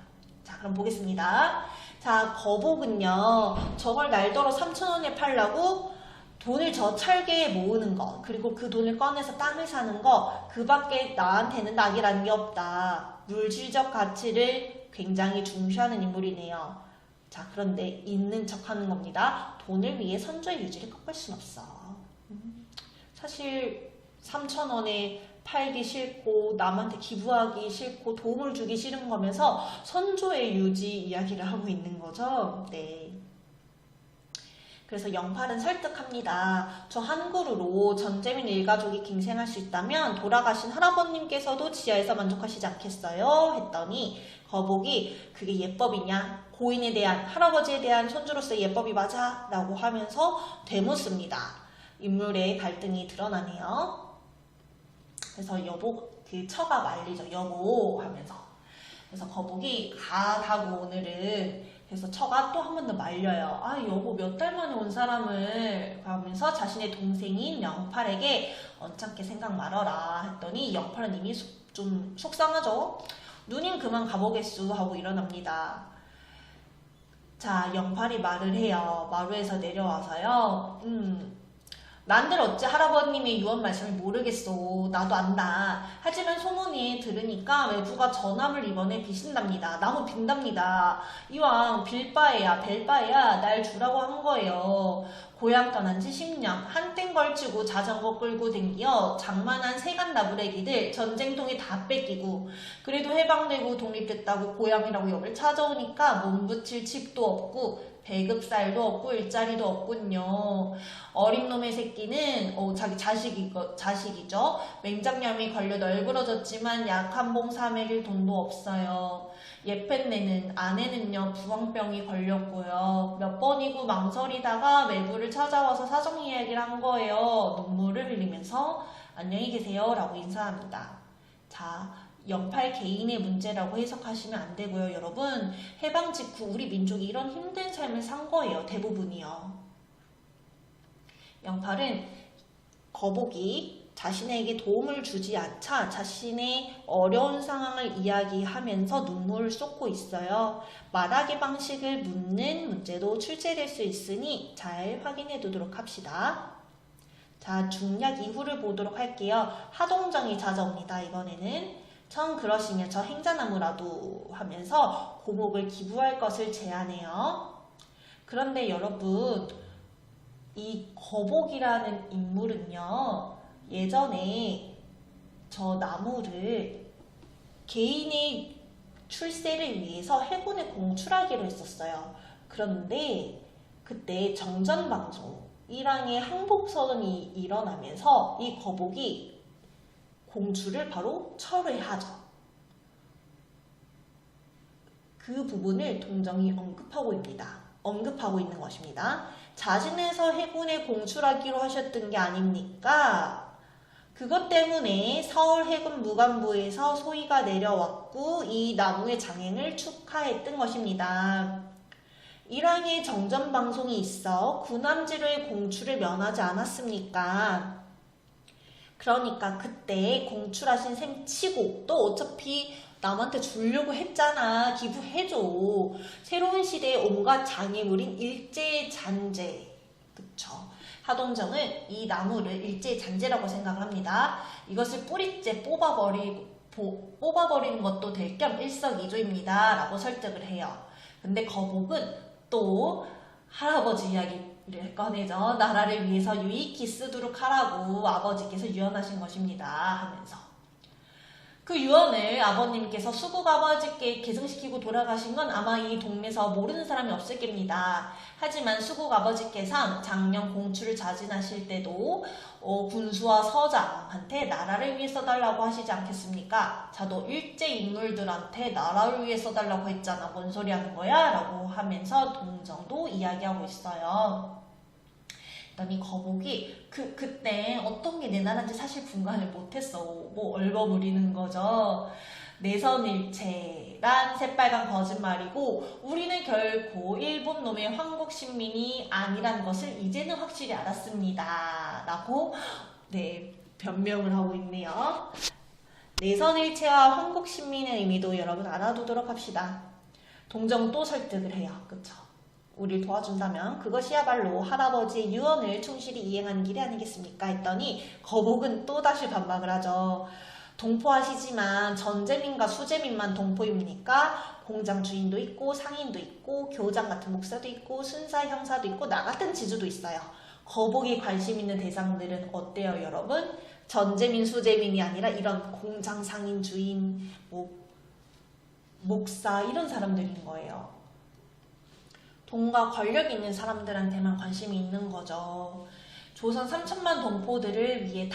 자, 그럼 보겠습니다. 자, 거복은요. 저걸 날더러 3,000원에 팔라고 돈을 저 찰게에 모으는 거, 그리고 그 돈을 꺼내서 땅을 사는 거, 그 밖에 나한테는 낙이라는 게 없다. 물질적 가치를 굉장히 중시하는 인물이네요. 자, 그런데 있는 척 하는 겁니다. 돈을 위해 선조의 유지를 꺾을 순 없어. 사실 3,000원에 팔기 싫고 남한테 기부하기 싫고 도움을 주기 싫은 거면서 선조의 유지 이야기를 하고 있는 거죠. 네. 그래서 영팔은 설득합니다. 저 한 그루로 전재민 일가족이 갱생할 수 있다면 돌아가신 할아버님께서도 지하에서 만족하시지 않겠어요? 했더니 거복이 그게 예법이냐? 고인에 대한, 할아버지에 대한 손주로서의 예법이 맞아? 라고 하면서 되묻습니다. 인물의 갈등이 드러나네요. 그래서 그 처가 말리죠. 여보 하면서. 그래서 거복이 가다고 오늘은 그래서 처가 또 한 번 더 말려요. 아, 여보 몇 달 만에 온 사람을 하면서 자신의 동생인 영팔에게 언짢게 생각 말어라 했더니 영팔은 이미 좀 속상하죠. 누님 그만 가보겠수 하고 일어납니다. 자, 영팔이 말을 해요. 마루에서 내려와서요. 난들 어찌 할아버님의 유언 말씀을 모르겠소. 나도 안다. 하지만 소문이 들으니까 외부가 전함을 이번에 비신답니다. 나무 빈답니다. 이왕 빌바에야 벨바에야 날 주라고 한 거예요. 고향 떠난 지 10년 한땡 걸치고 자전거 끌고 댕기어 장만한 세간 나부레기들 전쟁통에 다 뺏기고 그래도 해방되고 독립됐다고 고향이라고 여길 찾아오니까 몸붙일 집도 없고 배급살도 없고 일자리도 없군요. 어린 놈의 새끼는 자기 자식이죠. 맹장염이 걸려 널브러졌지만 약한 봉 사 먹일 돈도 없어요. 예펜네는 아내는요 부황병이 걸렸고요. 몇 번이고 망설이다가 매부를 찾아와서 사정 이야기를 한 거예요. 눈물을 흘리면서 안녕히 계세요 라고 인사합니다. 자, 영팔 개인의 문제라고 해석하시면 안 되고요. 여러분, 해방 직후 우리 민족이 이런 힘든 삶을 산 거예요. 대부분이요. 영팔은 거복이 자신에게 도움을 주지 않자 자신의 어려운 상황을 이야기하면서 눈물을 쏟고 있어요. 말하기 방식을 묻는 문제도 출제될 수 있으니 잘 확인해 두도록 합시다. 자, 중략 이후를 보도록 할게요. 하동정이 찾아옵니다. 이번에는 전 그러시면 저 행자나무라도 하면서 고목을 기부할 것을 제안해요. 그런데 여러분, 이 거복이라는 인물은요, 예전에 저 나무를 개인의 출세를 위해서 해군에 공출하기로 했었어요. 그런데 그때 정전방송, 이랑의 항복선언이 일어나면서 이 거복이 공주를 바로 철회하죠. 그 부분을 동정이 언급하고 있는 것입니다. 자진해서 해군에 공출하기로 하셨던 게 아닙니까? 그것 때문에 서울 해군 무관부에서 소위가 내려왔고 이 나무의 장행을 축하했던 것입니다. 일항에 정전방송이 있어 군함지로의 공출을 면하지 않았습니까? 그러니까 그때 공출하신 셈 치고 또 어차피 남한테 주려고 했잖아. 기부해줘. 새로운 시대의 온갖 장애물인 일제잔재. 그쵸. 하동정은 이 나무를 일제잔재라고 생각을 합니다. 이것을 뿌리째 뽑아버리는 것도 될 겸 일석이조입니다. 라고 설득을 해요. 근데 거복은 또 할아버지 이야기를 꺼내죠. 나라를 위해서 유익히 쓰도록 하라고 아버지께서 유언하신 것입니다. 하면서 그 유언을 아버님께서 수국 아버지께 계승시키고 돌아가신 건 아마 이 동네에서 모르는 사람이 없을 겁니다. 하지만 수국 아버지께서 작년 공출을 자진하실 때도 군수와 서장한테 나라를 위해 써달라고 하시지 않겠습니까? 자도 일제 인물들한테 나라를 위해 써달라고 했잖아. 뭔 소리 하는 거야? 라고 하면서 동정도 이야기하고 있어요. 그랬더니 거복이 그때 어떤 게 내 나라인지 사실 분간을 못했어. 뭐 얼버무리는 거죠. 내선일체란 새빨간 거짓말이고 우리는 결코 일본 놈의 황국 신민이 아니란 것을 이제는 확실히 알았습니다. 라고 네, 변명을 하고 있네요. 내선일체와 황국 신민의 의미도 여러분 알아두도록 합시다. 동정 또 설득을 해요. 그쵸? 우리를 도와준다면 그것이야말로 할아버지의 유언을 충실히 이행하는 길이 아니겠습니까? 했더니 거복은 또다시 반박을 하죠. 동포하시지만 전재민과 수재민만 동포입니까? 공장 주인도 있고 상인도 있고 교장 같은 목사도 있고 순사 형사도 있고 나 같은 지주도 있어요. 거복이 관심 있는 대상들은 어때요, 여러분? 전재민, 수재민이 아니라 이런 공장 상인, 주인, 목사 이런 사람들인 거예요. 돈과 권력 있는 사람들한테만 관심이 있는 거죠. 조선 3천만 동포들을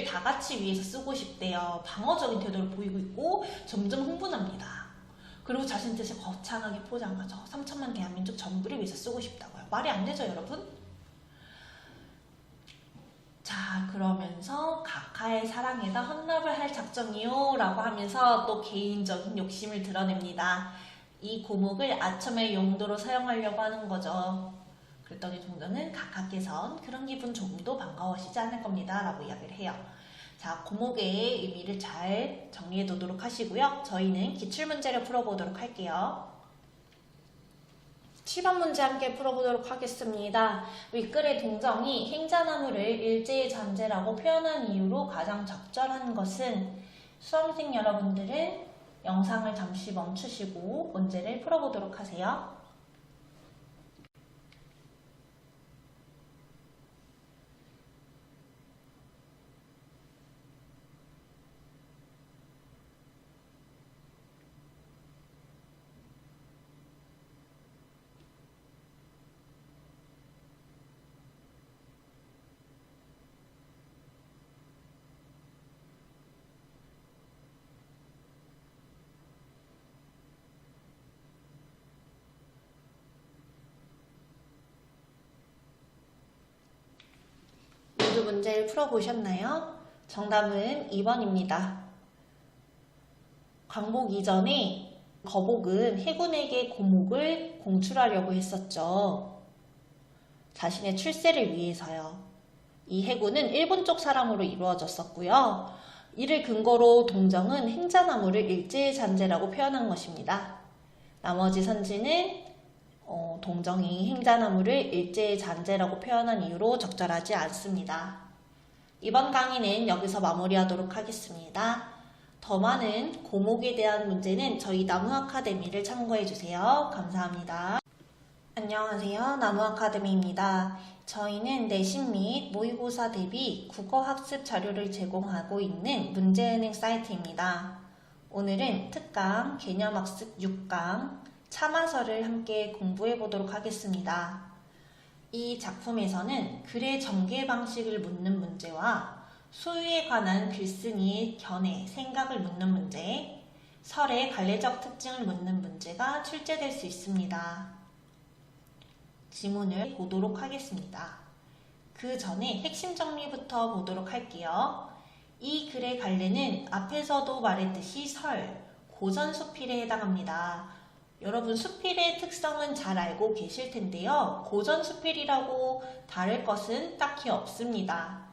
다 같이 위해서 쓰고 싶대요. 방어적인 태도를 보이고 있고 점점 흥분합니다. 그리고 자신 뜻을 거창하게 포장하죠. 3천만 대한민국 전부를 위해서 쓰고 싶다고요. 말이 안 되죠, 여러분? 자, 그러면서 각하의 사랑에다 헌납을 할 작정이요 라고 하면서 또 개인적인 욕심을 드러냅니다. 이 고목을 아첨의 용도로 사용하려고 하는 거죠. 그랬더니 동정은 각하께선 그런 기분 조금도 반가워하시지 않을 겁니다 라고 이야기를 해요. 자, 고목의 의미를 잘 정리해 두도록 하시고요. 저희는 기출문제를 풀어보도록 할게요. 7번 문제 함께 풀어보도록 하겠습니다. 윗글의 동정이 행자나무를 일제의 잔재라고 표현한 이유로 가장 적절한 것은 수험생 여러분들은 영상을 잠시 멈추시고 문제를 풀어보도록 하세요. 모두 문제를 풀어보셨나요? 정답은 2번입니다. 광복 이전에 거복은 해군에게 고목을 공출하려고 했었죠. 자신의 출세를 위해서요. 이 해군은 일본 쪽 사람으로 이루어졌었고요. 이를 근거로 동정은 행자나무를 일제의 잔재라고 표현한 것입니다. 나머지 선지는 동정이 행자나무를 일제의 잔재라고 표현한 이유로 적절하지 않습니다. 이번 강의는 여기서 마무리하도록 하겠습니다. 더 많은 고목에 대한 문제는 저희 나무아카데미를 참고해주세요. 감사합니다. 안녕하세요. 나무아카데미입니다. 저희는 내신 및 모의고사 대비 국어학습 자료를 제공하고 있는 문제은행 사이트입니다. 오늘은 특강 개념학습 6강 참화설을 함께 공부해 보도록 하겠습니다. 이 작품에서는 글의 전개 방식을 묻는 문제와 소유에 관한 글쓴이의 견해, 생각을 묻는 문제, 설의 관례적 특징을 묻는 문제가 출제될 수 있습니다. 지문을 보도록 하겠습니다. 그 전에 핵심 정리부터 보도록 할게요. 이 글의 관례는 앞에서도 말했듯이 설, 고전 수필에 해당합니다. 여러분 수필의 특성은 잘 알고 계실 텐데요. 고전 수필이라고 다를 것은 딱히 없습니다.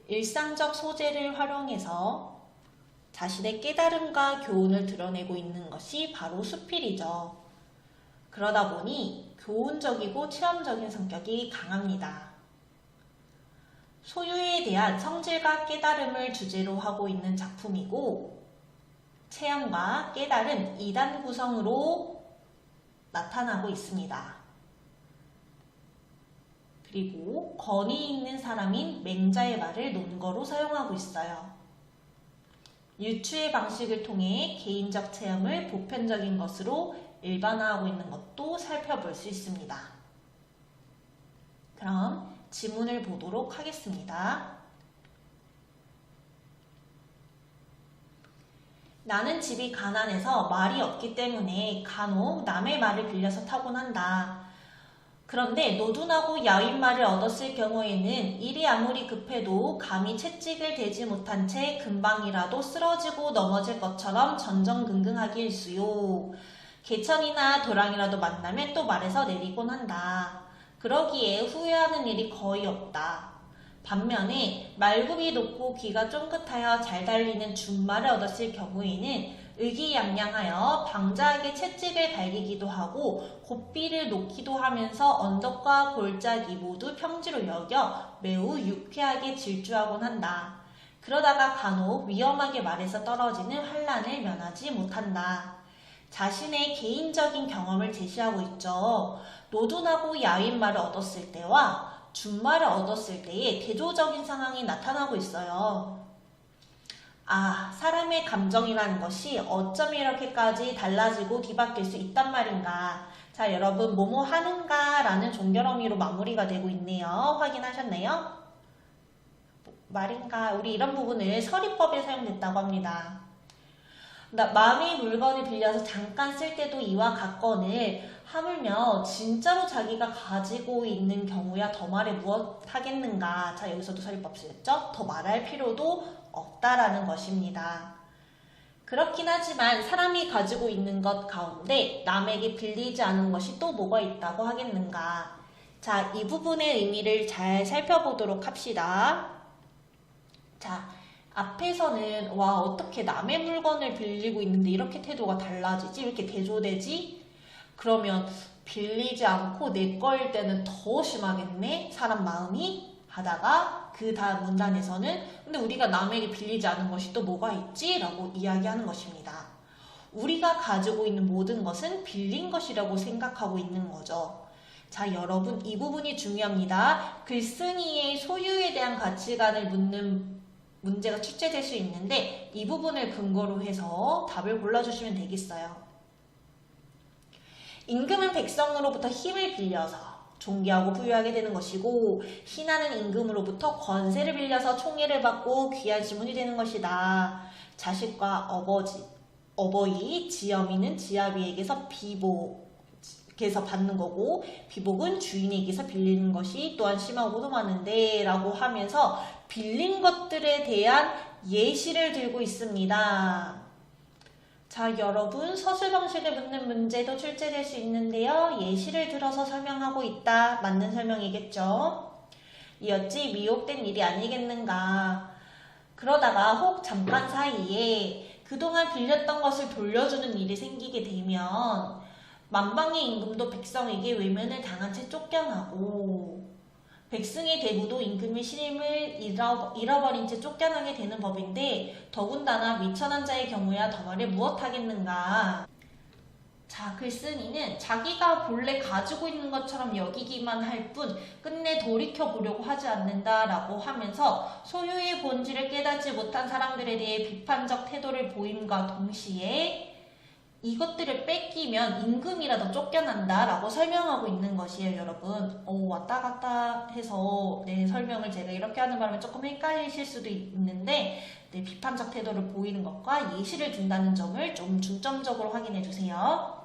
일상적 소재를 활용해서 자신의 깨달음과 교훈을 드러내고 있는 것이 바로 수필이죠. 그러다 보니 교훈적이고 체험적인 성격이 강합니다. 소유에 대한 성질과 깨달음을 주제로 하고 있는 작품이고 체험과 깨달음 2단 구성으로 나타나고 있습니다. 그리고 권위 있는 사람인 맹자의 말을 논거로 사용하고 있어요. 유추의 방식을 통해 개인적 체험을 보편적인 것으로 일반화하고 있는 것도 살펴볼 수 있습니다. 그럼 지문을 보도록 하겠습니다. 나는 집이 가난해서 말이 없기 때문에 간혹 남의 말을 빌려서 타곤 한다. 그런데 노둔하고 야윈말을 얻었을 경우에는 일이 아무리 급해도 감히 채찍을 대지 못한 채 금방이라도 쓰러지고 넘어질 것처럼 전전긍긍하기 일쑤요. 개천이나 도랑이라도 만나면 또 말해서 내리곤 한다. 그러기에 후회하는 일이 거의 없다. 반면에 말굽이 높고 귀가 쫑긋하여 잘 달리는 준말을 얻었을 경우에는 의기양양하여 방자하게 채찍을 갈기기도 하고 고삐를 놓기도 하면서 언덕과 골짜기 모두 평지로 여겨 매우 유쾌하게 질주하곤 한다. 그러다가 간혹 위험하게 말에서 떨어지는 환난을 면하지 못한다. 자신의 개인적인 경험을 제시하고 있죠. 노둔하고 야윈말을 얻었을 때와 준말을 얻었을 때의 대조적인 상황이 나타나고 있어요. 아, 사람의 감정이라는 것이 어쩜 이렇게까지 달라지고 뒤바뀔 수 있단 말인가. 자, 여러분 뭐뭐 하는가 라는 종결어미로 마무리가 되고 있네요. 확인하셨나요? 말인가. 우리 이런 부분을 서리법에 사용됐다고 합니다. 남의 물건을 빌려서 잠깐 쓸 때도 이와 같건을 하물며 진짜로 자기가 가지고 있는 경우야 더 말해 무엇 하겠는가. 자, 여기서도 서리법 쓰였죠? 더 말할 필요도 없다라는 것입니다. 그렇긴 하지만 사람이 가지고 있는 것 가운데 남에게 빌리지 않은 것이 또 뭐가 있다고 하겠는가. 자, 이 부분의 의미를 잘 살펴보도록 합시다. 자, 앞에서는 와, 어떻게 남의 물건을 빌리고 있는데 이렇게 태도가 달라지지? 이렇게 대조되지? 그러면 빌리지 않고 내 거일 때는 더 심하겠네? 사람 마음이? 하다가 그 다음 문단에서는 근데 우리가 남에게 빌리지 않은 것이 또 뭐가 있지? 라고 이야기하는 것입니다. 우리가 가지고 있는 모든 것은 빌린 것이라고 생각하고 있는 거죠. 자, 여러분 이 부분이 중요합니다. 글쓴이의 소유에 대한 가치관을 묻는 문제가 출제될 수 있는데 이 부분을 근거로 해서 답을 골라주시면 되겠어요. 임금은 백성으로부터 힘을 빌려서 존귀하고 부유하게 되는 것이고 신하는 임금으로부터 권세를 빌려서 총애를 받고 귀한 시문이 되는 것이다. 자식과 어버이, 지엄이는 지아비에게서 비복에서 받는 거고 비복은 주인에게서 빌리는 것이 또한 심하고도 많은데 라고 하면서 빌린 것들에 대한 예시를 들고 있습니다. 자, 여러분 서술 방식을 묻는 문제도 출제될 수 있는데요. 예시를 들어서 설명하고 있다. 맞는 설명이겠죠. 이었지 미혹된 일이 아니겠는가. 그러다가 혹 잠깐 사이에 그동안 빌렸던 것을 돌려주는 일이 생기게 되면 만방의 임금도 백성에게 외면을 당한 채 쫓겨나고 백승의 대부도 임금의 신임을 잃어버린 채 쫓겨나게 되는 법인데 더군다나 미천한 자의 경우야 더 말해 무엇하겠는가. 자, 글쓴이는 자기가 본래 가지고 있는 것처럼 여기기만 할 뿐 끝내 돌이켜보려고 하지 않는다라고 하면서 소유의 본질을 깨닫지 못한 사람들에 대해 비판적 태도를 보임과 동시에 이것들을 뺏기면 임금이라도 쫓겨난다 라고 설명하고 있는 것이에요. 여러분 왔다 갔다 해서 설명을 제가 이렇게 하는 바람에 조금 헷갈리실 수도 있는데 비판적 태도를 보이는 것과 예시를 둔다는 점을 좀 중점적으로 확인해 주세요.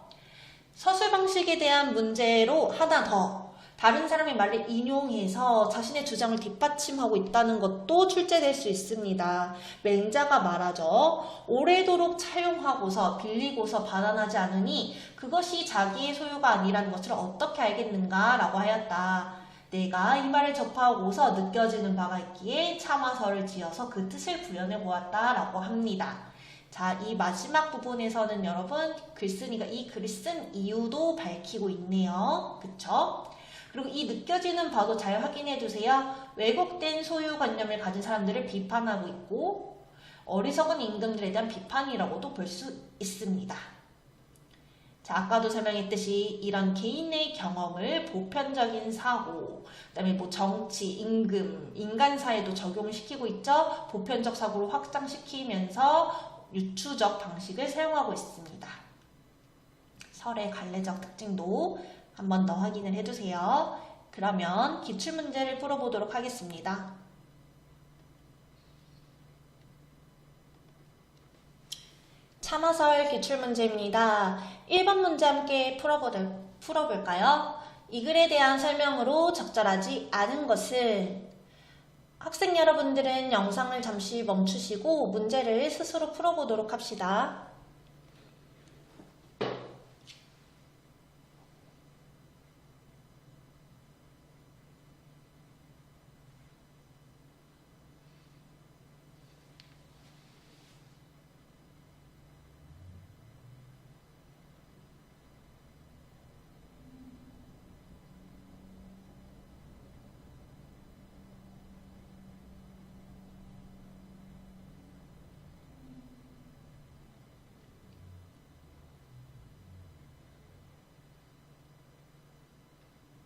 서술 방식에 대한 문제로 하나 더 다른 사람의 말을 인용해서 자신의 주장을 뒷받침하고 있다는 것도 출제될 수 있습니다. 맹자가 말하죠. 오래도록 차용하고서 빌리고서 반환하지 않으니 그것이 자기의 소유가 아니라는 것을 어떻게 알겠는가 라고 하였다. 내가 이 말을 접하고서 느껴지는 바가 있기에 참화서를 지어서 그 뜻을 구현해 보았다 라고 합니다. 자, 이 마지막 부분에서는 여러분 글쓴이가 이 글을 쓴 이유도 밝히고 있네요. 그쵸? 그리고 이 느껴지는 바도 잘 확인해 두세요. 왜곡된 소유관념을 가진 사람들을 비판하고 있고 어리석은 임금들에 대한 비판이라고도 볼 수 있습니다. 자, 아까도 설명했듯이 이런 개인의 경험을 보편적인 사고, 그 다음에 정치, 임금, 인간사에도 적용을 시키고 있죠. 보편적 사고로 확장시키면서 유추적 방식을 사용하고 있습니다. 설의 관례적 특징도 한 번 더 확인을 해주세요. 그러면 기출문제를 풀어보도록 하겠습니다. 참화설 기출문제입니다. 1번 문제 함께 풀어볼까요? 이 글에 대한 설명으로 적절하지 않은 것은 학생 여러분들은 영상을 잠시 멈추시고 문제를 스스로 풀어보도록 합시다.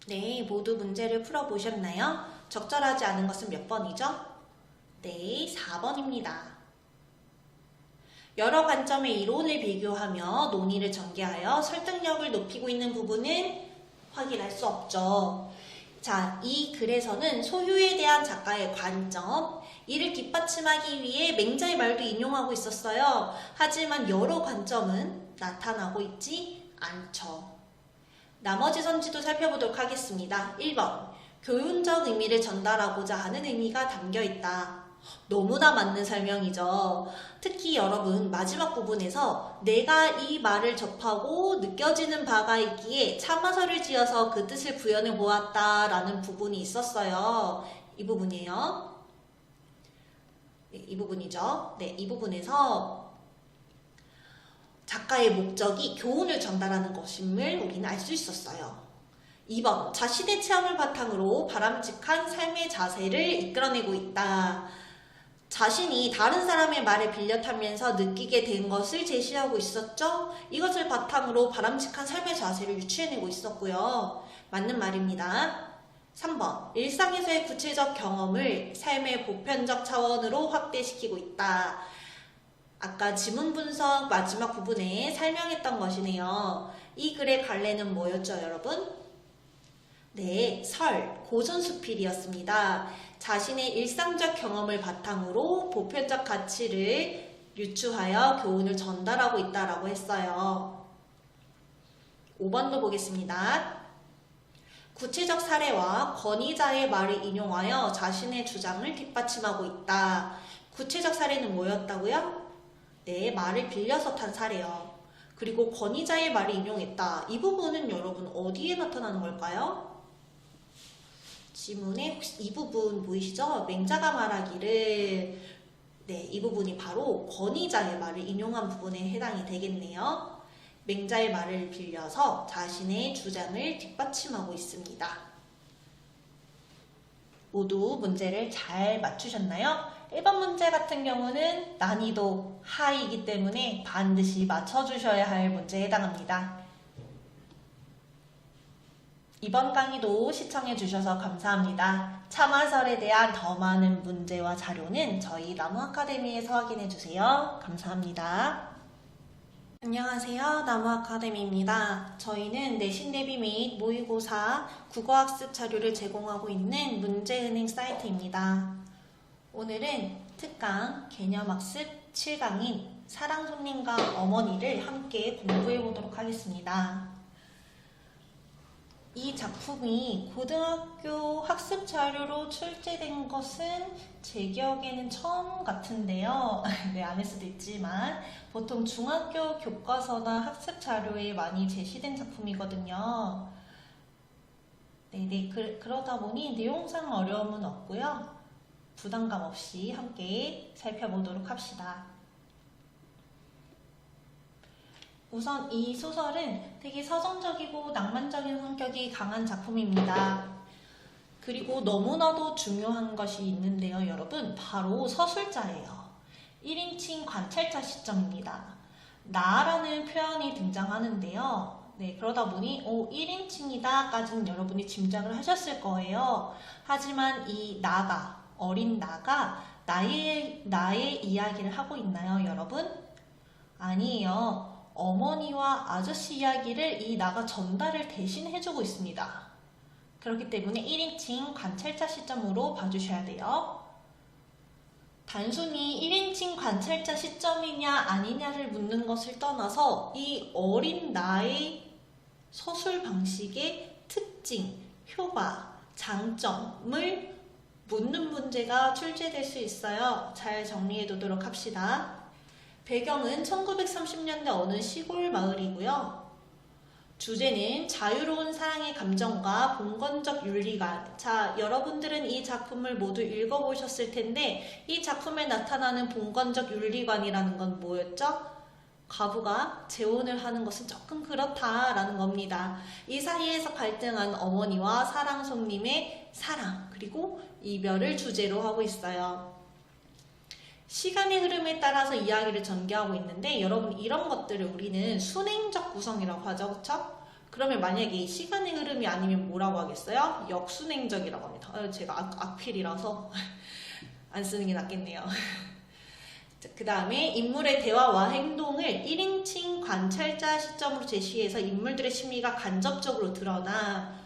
네, 모두 문제를 풀어보셨나요? 적절하지 않은 것은 몇 번이죠? 네, 4번입니다. 여러 관점의 이론을 비교하며 논의를 전개하여 설득력을 높이고 있는 부분은 확인할 수 없죠. 자, 이 글에서는 소유에 대한 작가의 관점, 이를 뒷받침하기 위해 맹자의 말도 인용하고 있었어요. 하지만 여러 관점은 나타나고 있지 않죠. 나머지 선지도 살펴보도록 하겠습니다. 1번, 교훈적 의미를 전달하고자 하는 의미가 담겨있다. 너무나 맞는 설명이죠. 특히 여러분 마지막 부분에서 내가 이 말을 접하고 느껴지는 바가 있기에 참화설을 지어서 그 뜻을 구현해 보았다 라는 부분이 있었어요. 이 부분이에요. 네, 이 부분이죠. 네, 이 부분에서 작가의 목적이 교훈을 전달하는 것임을 우리는 알 수 있었어요. 2번, 자신의 체험을 바탕으로 바람직한 삶의 자세를 이끌어내고 있다. 자신이 다른 사람의 말을 빌려 타면서 느끼게 된 것을 제시하고 있었죠. 이것을 바탕으로 바람직한 삶의 자세를 유추해내고 있었고요. 맞는 말입니다. 3번, 일상에서의 구체적 경험을 삶의 보편적 차원으로 확대시키고 있다. 아까 지문 분석 마지막 부분에 설명했던 것이네요. 이 글의 갈래는 뭐였죠, 여러분? 네, 고전수필이었습니다. 자신의 일상적 경험을 바탕으로 보편적 가치를 유추하여 교훈을 전달하고 있다라고 했어요. 5번도 보겠습니다. 구체적 사례와 권위자의 말을 인용하여 자신의 주장을 뒷받침하고 있다. 구체적 사례는 뭐였다고요? 네, 말을 빌려서 탄 사례요. 그리고 권위자의 말을 인용했다. 이 부분은 여러분 어디에 나타나는 걸까요? 지문에 혹시 이 부분 보이시죠? 맹자가 말하기를, 네, 이 부분이 바로 권위자의 말을 인용한 부분에 해당이 되겠네요. 맹자의 말을 빌려서 자신의 주장을 뒷받침하고 있습니다. 모두 문제를 잘 맞추셨나요? 1번 문제 같은 경우는 난이도 하이기 때문에 반드시 맞춰주셔야 할 문제에 해당합니다. 이번 강의도 시청해주셔서 감사합니다. 참화설에 대한 더 많은 문제와 자료는 저희 나무아카데미에서 확인해주세요. 감사합니다. 안녕하세요. 나무아카데미입니다. 저희는 내신 대비 및 모의고사 국어학습 자료를 제공하고 있는 문제은행 사이트입니다. 오늘은 특강 개념학습 7강인 사랑손님과 어머니를 함께 공부해 보도록 하겠습니다. 이 작품이 고등학교 학습 자료로 출제된 것은 제 기억에는 처음 같은데요. 네, 아닐 수도 있지만 보통 중학교 교과서나 학습 자료에 많이 제시된 작품이거든요. 그러다 보니 내용상 어려움은 없고요. 부담감 없이 함께 살펴보도록 합시다. 우선 이 소설은 되게 서정적이고 낭만적인 성격이 강한 작품입니다. 그리고 너무나도 중요한 것이 있는데요, 여러분. 바로 서술자예요. 1인칭 관찰자 시점입니다. 나라는 표현이 등장하는데요. 네, 그러다 보니 1인칭이다 까지는 여러분이 짐작을 하셨을 거예요. 하지만 이 나가, 어린 나가 나의 이야기를 하고 있나요, 여러분? 아니에요. 어머니와 아저씨 이야기를 이 나가 전달을 대신 해주고 있습니다. 그렇기 때문에 1인칭 관찰자 시점으로 봐주셔야 돼요. 단순히 1인칭 관찰자 시점이냐 아니냐를 묻는 것을 떠나서 이 어린 나의 서술 방식에 특징, 효과, 장점을 묻는 문제가 출제될 수 있어요. 잘 정리해 두도록 합시다. 배경은 1930년대 어느 시골 마을이고요. 주제는 자유로운 사랑의 감정과 봉건적 윤리관. 자, 여러분들은 이 작품을 모두 읽어보셨을 텐데 이 작품에 나타나는 봉건적 윤리관이라는 건 뭐였죠? 과부가 재혼을 하는 것은 조금 그렇다라는 겁니다. 이 사이에서 갈등한 어머니와 사랑손님의 사랑 그리고 이별을 주제로 하고 있어요. 시간의 흐름에 따라서 이야기를 전개하고 있는데 여러분 이런 것들을 우리는 순행적 구성이라고 하죠. 그쵸? 그러면 만약에 시간의 흐름이 아니면 뭐라고 하겠어요? 역순행적이라고 합니다. 제가 악필이라서 안 쓰는 게 낫겠네요. 그 다음에 인물의 대화와 행동을 1인칭 관찰자 시점으로 제시해서 인물들의 심리가 간접적으로 드러나.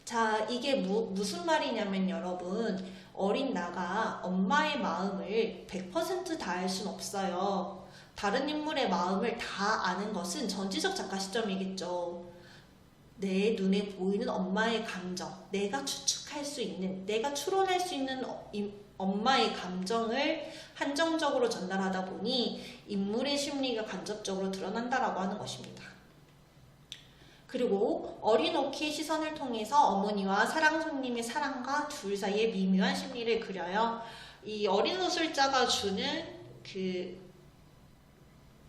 자, 이게 무슨 말이냐면 여러분 어린 나가 엄마의 마음을 100% 다 알 순 없어요. 다른 인물의 마음을 다 아는 것은 전지적 작가 시점이겠죠. 내 눈에 보이는 엄마의 감정, 내가 추측할 수 있는, 내가 추론할 수 있는 엄마의 감정을 한정적으로 전달하다 보니 인물의 심리가 간접적으로 드러난다라고 하는 것입니다. 그리고 어린 오키의 시선을 통해서 어머니와 사랑손님의 사랑과 둘 사이의 미묘한 심리를 그려요. 이 어린 소설자가 주는 그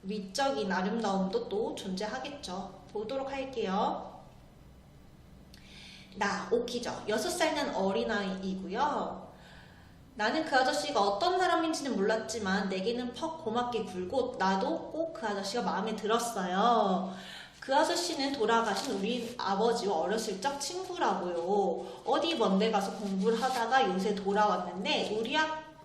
미적인 아름다움도 또 존재하겠죠. 보도록 할게요. 나, 오키죠. 6살 난 어린아이이고요. 나는 그 아저씨가 어떤 사람인지는 몰랐지만 내게는 퍽 고맙게 굴고 나도 꼭 그 아저씨가 마음에 들었어요. 그 아저씨는 돌아가신 우리 아버지와 어렸을 적 친구라고요. 어디 먼데 가서 공부를 하다가 요새 돌아왔는데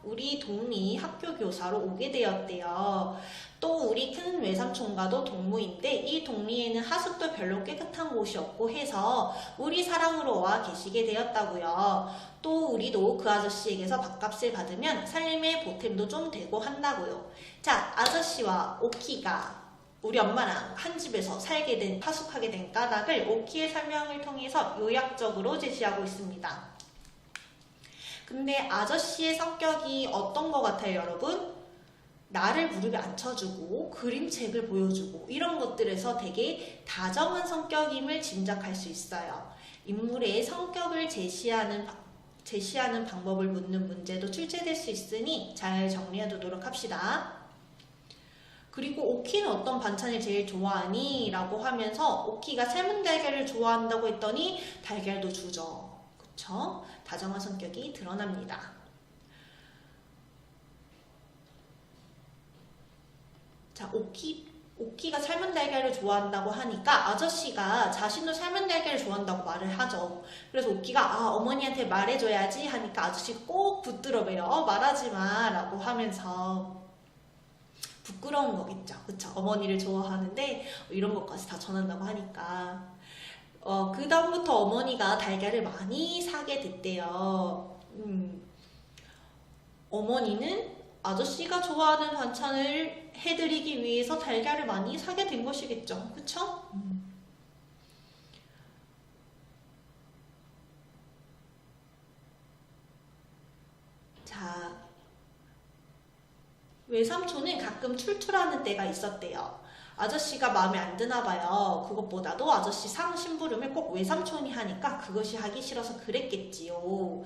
우리 동리 학교 교사로 오게 되었대요. 또 우리 큰 외삼촌과도 동무인데 이 동리에는 하숙도 별로 깨끗한 곳이 없고 해서 우리 사랑으로 와 계시게 되었다고요. 또 우리도 그 아저씨에게서 밥값을 받으면 살림의 보탬도 좀 되고 한다고요. 자, 아저씨와 오키가 우리 엄마랑 한 집에서 하숙하게 된 까닭을 오키의 설명을 통해서 요약적으로 제시하고 있습니다. 근데 아저씨의 성격이 어떤 것 같아요, 여러분? 나를 무릎에 앉혀주고 그림책을 보여주고 이런 것들에서 되게 다정한 성격임을 짐작할 수 있어요. 인물의 성격을 제시하는 방법을 묻는 문제도 출제될 수 있으니 잘 정리해 두도록 합시다. 그리고 오키는 어떤 반찬을 제일 좋아하니? 라고 하면서 오키가 삶은 달걀을 좋아한다고 했더니 달걀도 주죠. 그쵸? 다정한 성격이 드러납니다. 자, 오키가 삶은 달걀을 좋아한다고 하니까 아저씨가 자신도 삶은 달걀을 좋아한다고 말을 하죠. 그래서 오키가 어머니한테 말해줘야지 하니까 아저씨가 꼭 붙들어 매요. 말하지 마 라고 하면서 부끄러운 거겠죠. 그쵸? 어머니를 좋아하는데 이런 것까지 다 전한다고 하니까 그 다음부터 어머니가 달걀을 많이 사게 됐대요. 어머니는 아저씨가 좋아하는 반찬을 해드리기 위해서 달걀을 많이 사게 된 것이겠죠. 그쵸? 자, 외삼촌은 가끔 출출하는 때가 있었대요. 아저씨가 마음에 안 드나 봐요. 그것보다도 아저씨 상 심부름을 꼭 외삼촌이 하니까 그것이 하기 싫어서 그랬겠지요.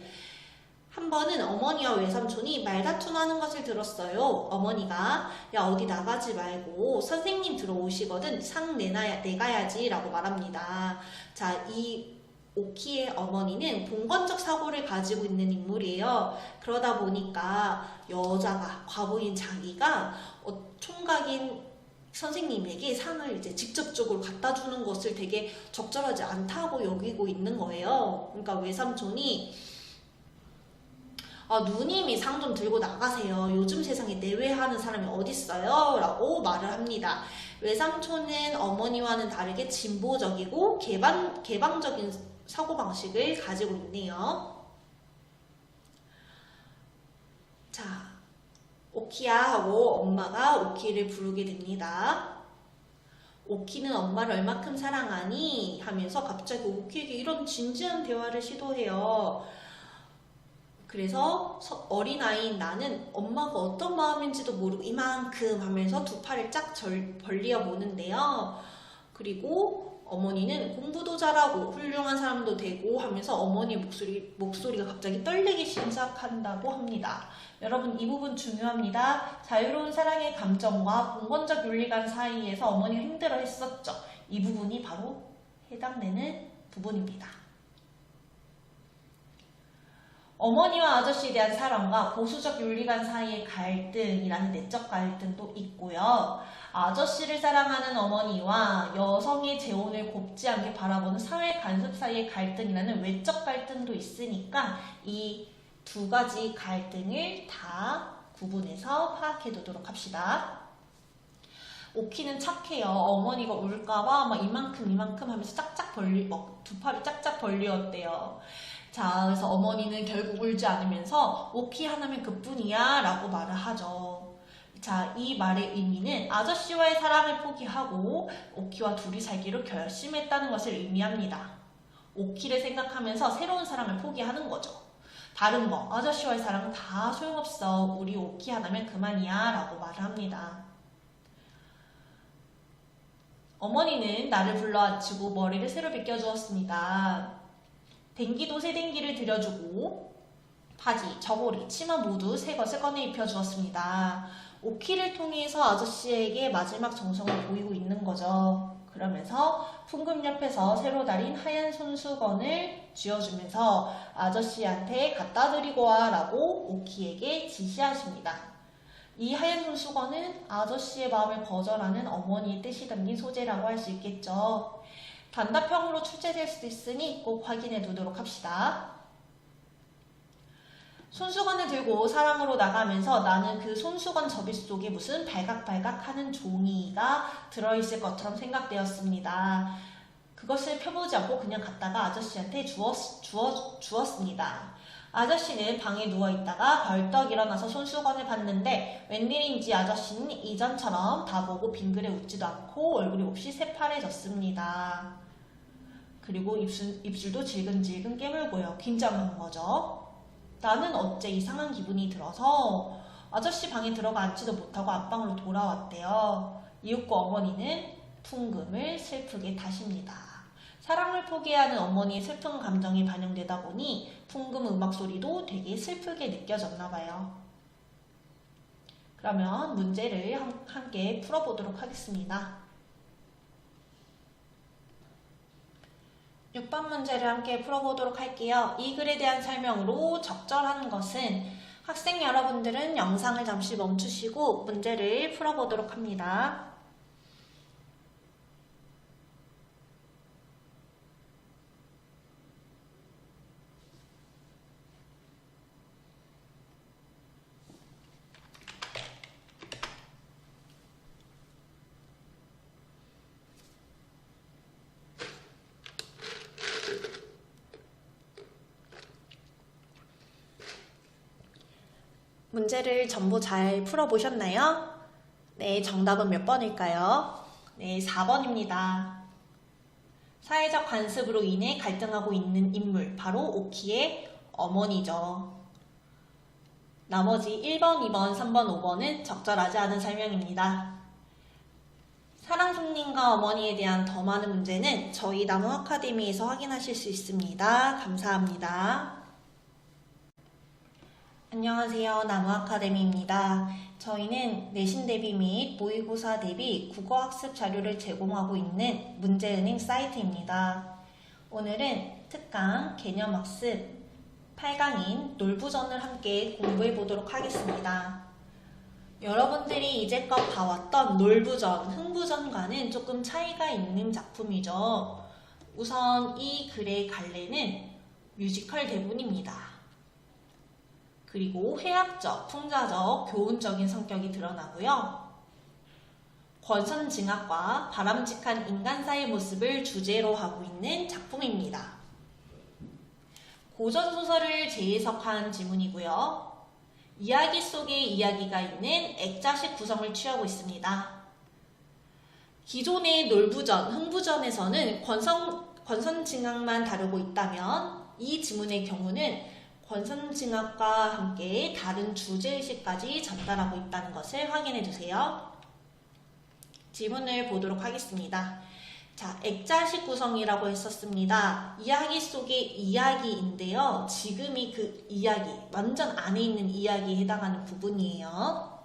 한 번은 어머니와 외삼촌이 말다툼하는 것을 들었어요. 어머니가 야 어디 나가지 말고 선생님 들어오시거든 상 내가야지 라고 말합니다. 자, 이 오키의 어머니는 봉건적 사고를 가지고 있는 인물이에요. 그러다 보니까 여자가 과부인 자기가 총각인 선생님에게 상을 이제 직접적으로 갖다 주는 것을 되게 적절하지 않다고 여기고 있는 거예요. 그러니까 외삼촌이 누님이 상 좀 들고 나가세요. 요즘 세상에 내외하는 사람이 어딨어요? 라고 말을 합니다. 외삼촌은 어머니와는 다르게 진보적이고 개방적인 사고방식을 가지고 있네요. 자, 오키야 하고 엄마가 오키를 부르게 됩니다. 오키는 엄마를 얼마큼 사랑하니? 하면서 갑자기 오키에게 이런 진지한 대화를 시도해요. 그래서 어린아이인 나는 엄마가 어떤 마음인지도 모르고 이만큼 하면서 두 팔을 쫙 벌리어 보는데요. 그리고 어머니는 공부도 잘하고 훌륭한 사람도 되고 하면서 어머니 목소리가 갑자기 떨리기 시작한다고 합니다. 여러분, 이 부분 중요합니다. 자유로운 사랑의 감정과 봉건적 윤리관 사이에서 어머니가 힘들어 했었죠. 이 부분이 바로 해당되는 부분입니다. 어머니와 아저씨에 대한 사랑과 보수적 윤리관 사이의 갈등이라는 내적 갈등도 있고요. 아저씨를 사랑하는 어머니와 여성의 재혼을 곱지 않게 바라보는 사회 간섭 사이의 갈등이라는 외적 갈등도 있으니까 이 두 가지 갈등을 다 구분해서 파악해 두도록 합시다. 오키는 착해요. 어머니가 울까봐 막 이만큼 하면서 두 팔을 짝짝 벌리었대요. 자, 그래서 어머니는 결국 울지 않으면서 오키 하나면 그뿐이야 라고 말을 하죠. 자, 이 말의 의미는 아저씨와의 사랑을 포기하고 오키와 둘이 살기로 결심했다는 것을 의미합니다. 오키를 생각하면서 새로운 사랑을 포기하는 거죠. 다른 거, 아저씨와의 사랑은 다 소용없어. 우리 오키 하나면 그만이야 라고 말을 합니다. 어머니는 나를 불러앉히고 머리를 새로 빗겨주었습니다. 댕기도 새 댕기를 들여주고 바지, 저고리, 치마 모두 새 것을 꺼내 입혀주었습니다. 오키를 통해서 아저씨에게 마지막 정성을 보이고 있는 거죠. 그러면서 풍금 옆에서 새로 달인 하얀 손수건을 쥐어주면서 아저씨한테 갖다 드리고 와 라고 오키에게 지시하십니다. 이 하얀 손수건은 아저씨의 마음을 거절하는 어머니의 뜻이 담긴 소재라고 할 수 있겠죠. 단답형으로 출제될 수도 있으니 꼭 확인해 두도록 합시다. 손수건을 들고 사랑으로 나가면서 나는 그 손수건 접이 속에 무슨 발각발각 하는 종이가 들어있을 것처럼 생각되었습니다. 그것을 펴보지 않고 그냥 갖다가 아저씨한테 주었습니다. 아저씨는 방에 누워있다가 벌떡 일어나서 손수건을 봤는데 웬일인지 아저씨는 이전처럼 다 보고 빙그레 웃지도 않고 얼굴이 몹시 새파래졌습니다. 그리고 입술도 질근질근 깨물고요. 긴장한 거죠. 나는 어째 이상한 기분이 들어서 아저씨 방에 들어가 앉지도 못하고 안방으로 돌아왔대요. 이윽고 어머니는 풍금을 슬프게 다십니다. 사랑을 포기하는 어머니의 슬픈 감정이 반영되다 보니 풍금 음악 소리도 되게 슬프게 느껴졌나 봐요. 그러면 문제를 함께 풀어보도록 하겠습니다. 6번 문제를 함께 풀어보도록 할게요. 이 글에 대한 설명으로 적절한 것은 학생 여러분들은 영상을 잠시 멈추시고 문제를 풀어보도록 합니다. 문제를 전부 잘 풀어보셨나요? 네, 정답은 몇 번일까요? 네, 4번입니다. 사회적 관습으로 인해 갈등하고 있는 인물, 바로 오키의 어머니죠. 나머지 1번, 2번, 3번, 5번은 적절하지 않은 설명입니다. 사랑 손님과 어머니에 대한 더 많은 문제는 저희 나무 아카데미에서 확인하실 수 있습니다. 감사합니다. 안녕하세요. 나무 아카데미입니다. 저희는 내신 대비 및 모의고사 대비 국어학습 자료를 제공하고 있는 문제은행 사이트입니다. 오늘은 특강 개념학습 8강인 놀부전을 함께 공부해 보도록 하겠습니다. 여러분들이 이제껏 봐왔던 놀부전, 흥부전과는 조금 차이가 있는 작품이죠. 우선 이 글의 갈래는 뮤지컬 대본입니다. 그리고 회학적, 풍자적, 교훈적인 성격이 드러나고요. 권선징악과 바람직한 인간사의 모습을 주제로 하고 있는 작품입니다. 고전소설을 재해석한 지문이고요. 이야기 속에 이야기가 있는 액자식 구성을 취하고 있습니다. 기존의 놀부전, 흥부전에서는 권선징악만 다루고 있다면 이 지문의 경우는 권선징악과 함께 다른 주제의식까지 전달하고 있다는 것을 확인해 주세요. 지문을 보도록 하겠습니다. 자, 액자식 구성이라고 했었습니다. 이야기 속의 이야기인데요. 지금이 그 이야기, 완전 안에 있는 이야기에 해당하는 부분이에요.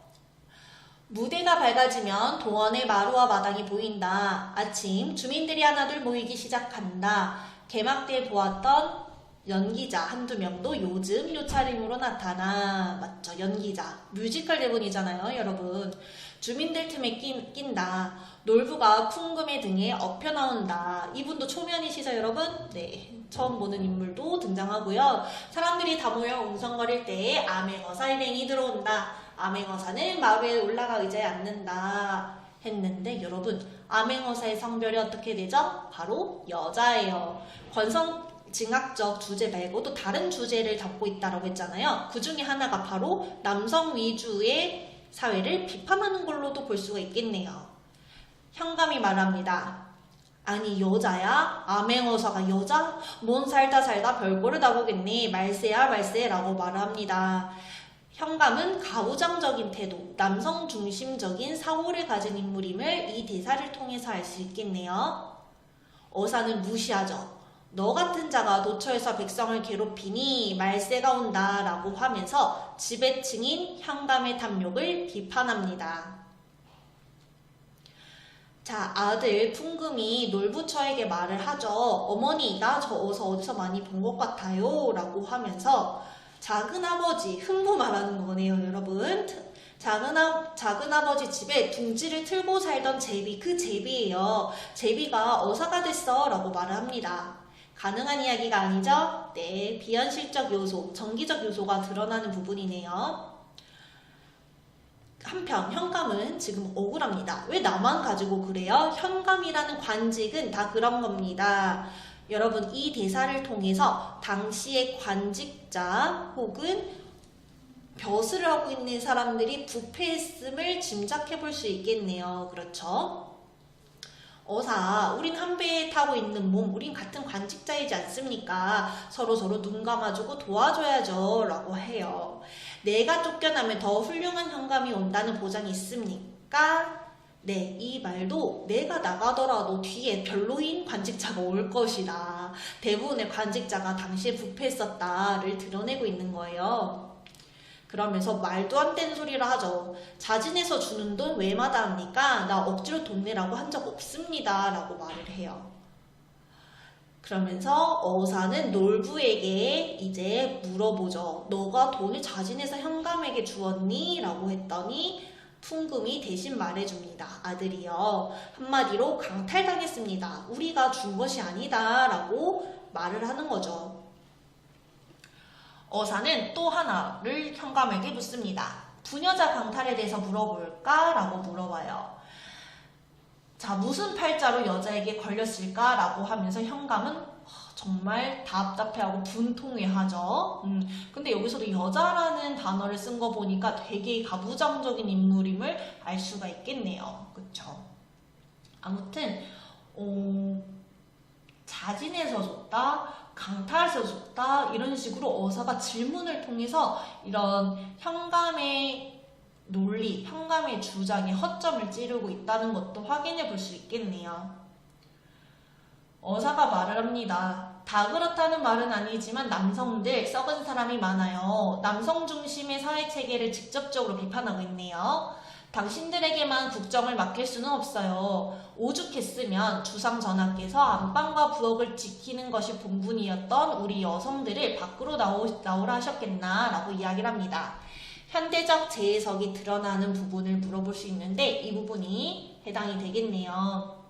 무대가 밝아지면 동원의 마루와 마당이 보인다. 아침 주민들이 하나둘 모이기 시작한다. 개막 때 보았던 연기자 한두 명도 요즘 요 차림으로 나타나. 맞죠? 연기자. 뮤지컬 대본이잖아요, 여러분. 주민들 틈에 낀다. 놀부가 풍금의 등에 엎여 나온다. 이분도 초면이시죠, 여러분? 네. 처음 보는 인물도 등장하고요. 사람들이 다 모여 웅성거릴 때에 암행어사 일행이 들어온다. 암행어사는 마루에 올라가 의자에 앉는다. 했는데 여러분, 암행어사의 성별이 어떻게 되죠? 바로 여자예요. 권선징악적 주제 말고도 다른 주제를 담고 있다고 했잖아요. 그 중에 하나가 바로 남성 위주의 사회를 비판하는 걸로도 볼 수가 있겠네요. 현감이 말합니다. 아니 여자야? 암행어사가 여자? 뭔 살다 별거를 다 보겠네. 말세야 말세 라고 말합니다. 현감은 가부장적인 태도, 남성 중심적인 사고를 가진 인물임을 이 대사를 통해서 알 수 있겠네요. 어사는 무시하죠. 너 같은 자가 도처에서 백성을 괴롭히니 말세가 온다 라고 하면서 지배층인 현감의 탐욕을 비판합니다. 자, 아들 풍금이 놀부처에게 말을 하죠. 어머니, 나 저 어디서 많이 본 것 같아요 라고 하면서 작은아버지, 흥부 말하는 거네요, 여러분. 작은아버지 집에 둥지를 틀고 살던 제비, 그 제비예요. 제비가 어사가 됐어 라고 말을 합니다. 가능한 이야기가 아니죠? 네, 비현실적 요소, 정기적 요소가 드러나는 부분이네요. 한편 현감은 지금 억울합니다. 왜 나만 가지고 그래요? 현감이라는 관직은 다 그런 겁니다. 여러분, 이 대사를 통해서 당시의 관직자 혹은 벼슬을 하고 있는 사람들이 부패했음을 짐작해 볼 수 있겠네요. 그렇죠? 어사, 우린 한 배에 타고 있는 몸, 우린 같은 관직자이지 않습니까? 서로 눈 감아주고 도와줘야죠 라고 해요. 내가 쫓겨나면 더 훌륭한 현감이 온다는 보장이 있습니까? 네, 이 말도 내가 나가더라도 뒤에 별로인 관직자가 올 것이다. 대부분의 관직자가 당시에 부패했었다를 드러내고 있는 거예요. 그러면서 말도 안 되는 소리를 하죠. 자진해서 주는 돈 왜 마다합니까? 나 억지로 돈 내라고 한 적 없습니다. 라고 말을 해요. 그러면서 어사는 놀부에게 이제 물어보죠. 너가 돈을 자진해서 현감에게 주었니? 라고 했더니 풍금이 대신 말해줍니다. 아들이요. 한마디로 강탈당했습니다. 우리가 준 것이 아니다. 라고 말을 하는 거죠. 어사는 또 하나를 현감에게 묻습니다. 부녀자 강탈에 대해서 물어볼까? 라고 물어봐요. 자, 무슨 팔자로 여자에게 걸렸을까? 라고 하면서 현감은 정말 답답해하고 분통해하죠. 근데 여기서도 여자라는 단어를 쓴 거 보니까 되게 가부장적인 인물임을 알 수가 있겠네요. 그쵸? 아무튼 자진해서 줬다, 강탈해서 줬다 이런 식으로 어사가 질문을 통해서 이런 현감의 논리, 현감의 주장에 허점을 찌르고 있다는 것도 확인해 볼 수 있겠네요. 어사가 말을 합니다. 다 그렇다는 말은 아니지만 남성들 썩은 사람이 많아요. 남성 중심의 사회체계를 직접적으로 비판하고 있네요. 당신들에게만 국정을 맡길 수는 없어요. 오죽했으면 주상 전하께서 안방과 부엌을 지키는 것이 본분이었던 우리 여성들을 밖으로 나오라 하셨겠나 라고 이야기를 합니다. 현대적 재해석이 드러나는 부분을 물어볼 수 있는데 이 부분이 해당이 되겠네요.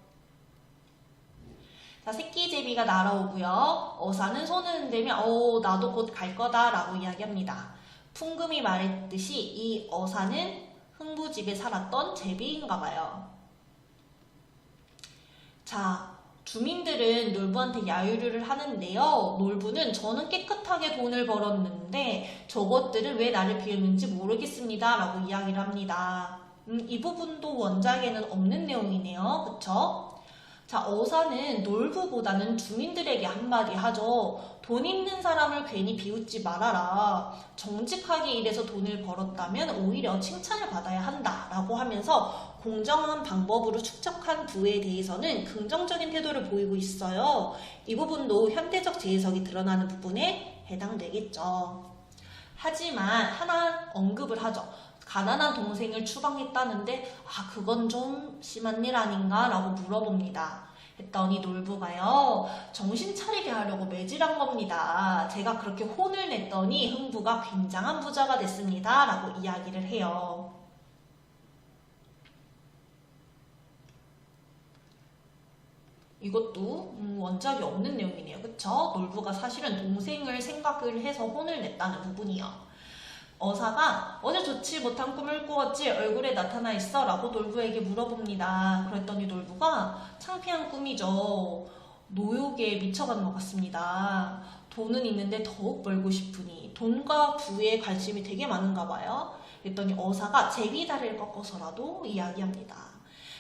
자, 새끼 제비가 날아오고요. 어사는 손을 흔들며 나도 곧 갈 거다 라고 이야기합니다. 풍금이 말했듯이 이 어사는 흥부집에 살았던 제비인가 봐요. 자, 주민들은 놀부한테 야유를 하는데요. 놀부는 저는 깨끗하게 돈을 벌었는데 저것들은 왜 나를 비웃는지 모르겠습니다 라고 이야기를 합니다. 이 부분도 원작에는 없는 내용이네요. 그쵸? 자, 어사는 놀부보다는 주민들에게 한마디 하죠. 돈 있는 사람을 괜히 비웃지 말아라. 정직하게 일해서 돈을 벌었다면 오히려 칭찬을 받아야 한다. 라고 하면서 공정한 방법으로 축적한 부에 대해서는 긍정적인 태도를 보이고 있어요. 이 부분도 현대적 재해석이 드러나는 부분에 해당되겠죠. 하지만 하나 언급을 하죠. 가난한 동생을 추방했다는데 그건 좀 심한 일 아닌가? 라고 물어봅니다. 했더니 놀부가요. 정신 차리게 하려고 매질한 겁니다. 제가 그렇게 혼을 냈더니 흥부가 굉장한 부자가 됐습니다. 라고 이야기를 해요. 이것도 원작이 없는 내용이네요. 그쵸? 놀부가 사실은 동생을 생각을 해서 혼을 냈다는 부분이요. 어사가 어제 좋지 못한 꿈을 꾸었지 얼굴에 나타나 있어? 라고 놀부에게 물어봅니다. 그랬더니 놀부가 창피한 꿈이죠. 노욕에 미쳐가는 것 같습니다. 돈은 있는데 더욱 벌고 싶으니 돈과 부에 관심이 되게 많은가 봐요. 그랬더니 어사가 제비다리를 꺾어서라도 이야기합니다.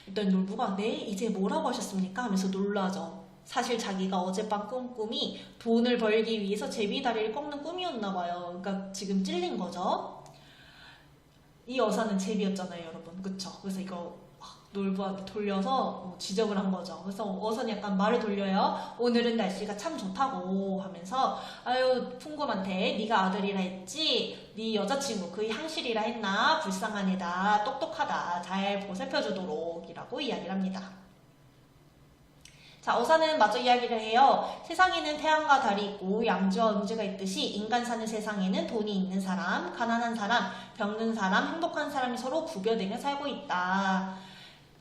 그랬더니 놀부가 네? 이제 뭐라고 하셨습니까? 하면서 놀라죠. 사실 자기가 어젯밤 꾼 꿈이 돈을 벌기 위해서 제비다리를 꺾는 꿈이었나 봐요. 그러니까 지금 찔린 거죠. 이 여사는 제비였잖아요, 여러분. 그쵸? 그래서 이거 놀부한테 돌려서 지적을 한 거죠. 그래서 어선이 약간 말을 돌려요. 오늘은 날씨가 참 좋다고 하면서 아유 풍금한테 네가 아들이라 했지 네 여자친구 그 향실이라 했나 불쌍한 애다 똑똑하다 잘 보살펴주도록 이라고 이야기를 합니다. 자, 어사는 마저 이야기를 해요. 세상에는 태양과 달이 있고 양주와 음주가 있듯이 인간 사는 세상에는 돈이 있는 사람, 가난한 사람, 병든 사람, 행복한 사람이 서로 구별되며 살고 있다.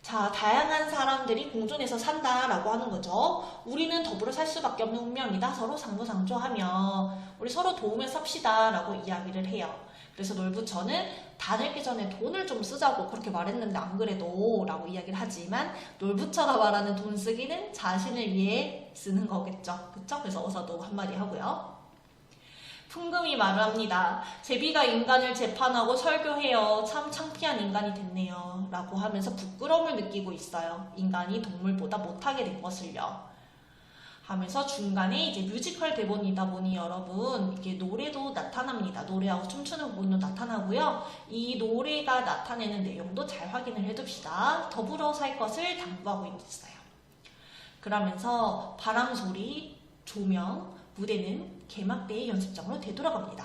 자, 다양한 사람들이 공존해서 산다라고 하는 거죠. 우리는 더불어 살 수밖에 없는 운명이다. 서로 상부상조하며 우리 서로 도우며 삽시다라고 이야기를 해요. 그래서 놀부처는 다 늙기 전에 돈을 좀 쓰자고 그렇게 말했는데 안 그래도 라고 이야기를 하지만 놀부처가 말하는 돈 쓰기는 자신을 위해 쓰는 거겠죠. 그쵸? 그래서 어사도 한마디 하고요. 풍금이 말합니다. 제비가 인간을 재판하고 설교해요. 참 창피한 인간이 됐네요. 라고 하면서 부끄러움을 느끼고 있어요. 인간이 동물보다 못하게 된 것을요. 하면서 중간에 이제 뮤지컬 대본이다 보니 여러분 이게 노래도 나타납니다. 노래하고 춤추는 부분도 나타나고요. 이 노래가 나타내는 내용도 잘 확인을 해둡시다. 더불어 살 것을 당부하고 있어요. 그러면서 바람소리, 조명, 무대는 개막대의 연습장으로 되돌아갑니다.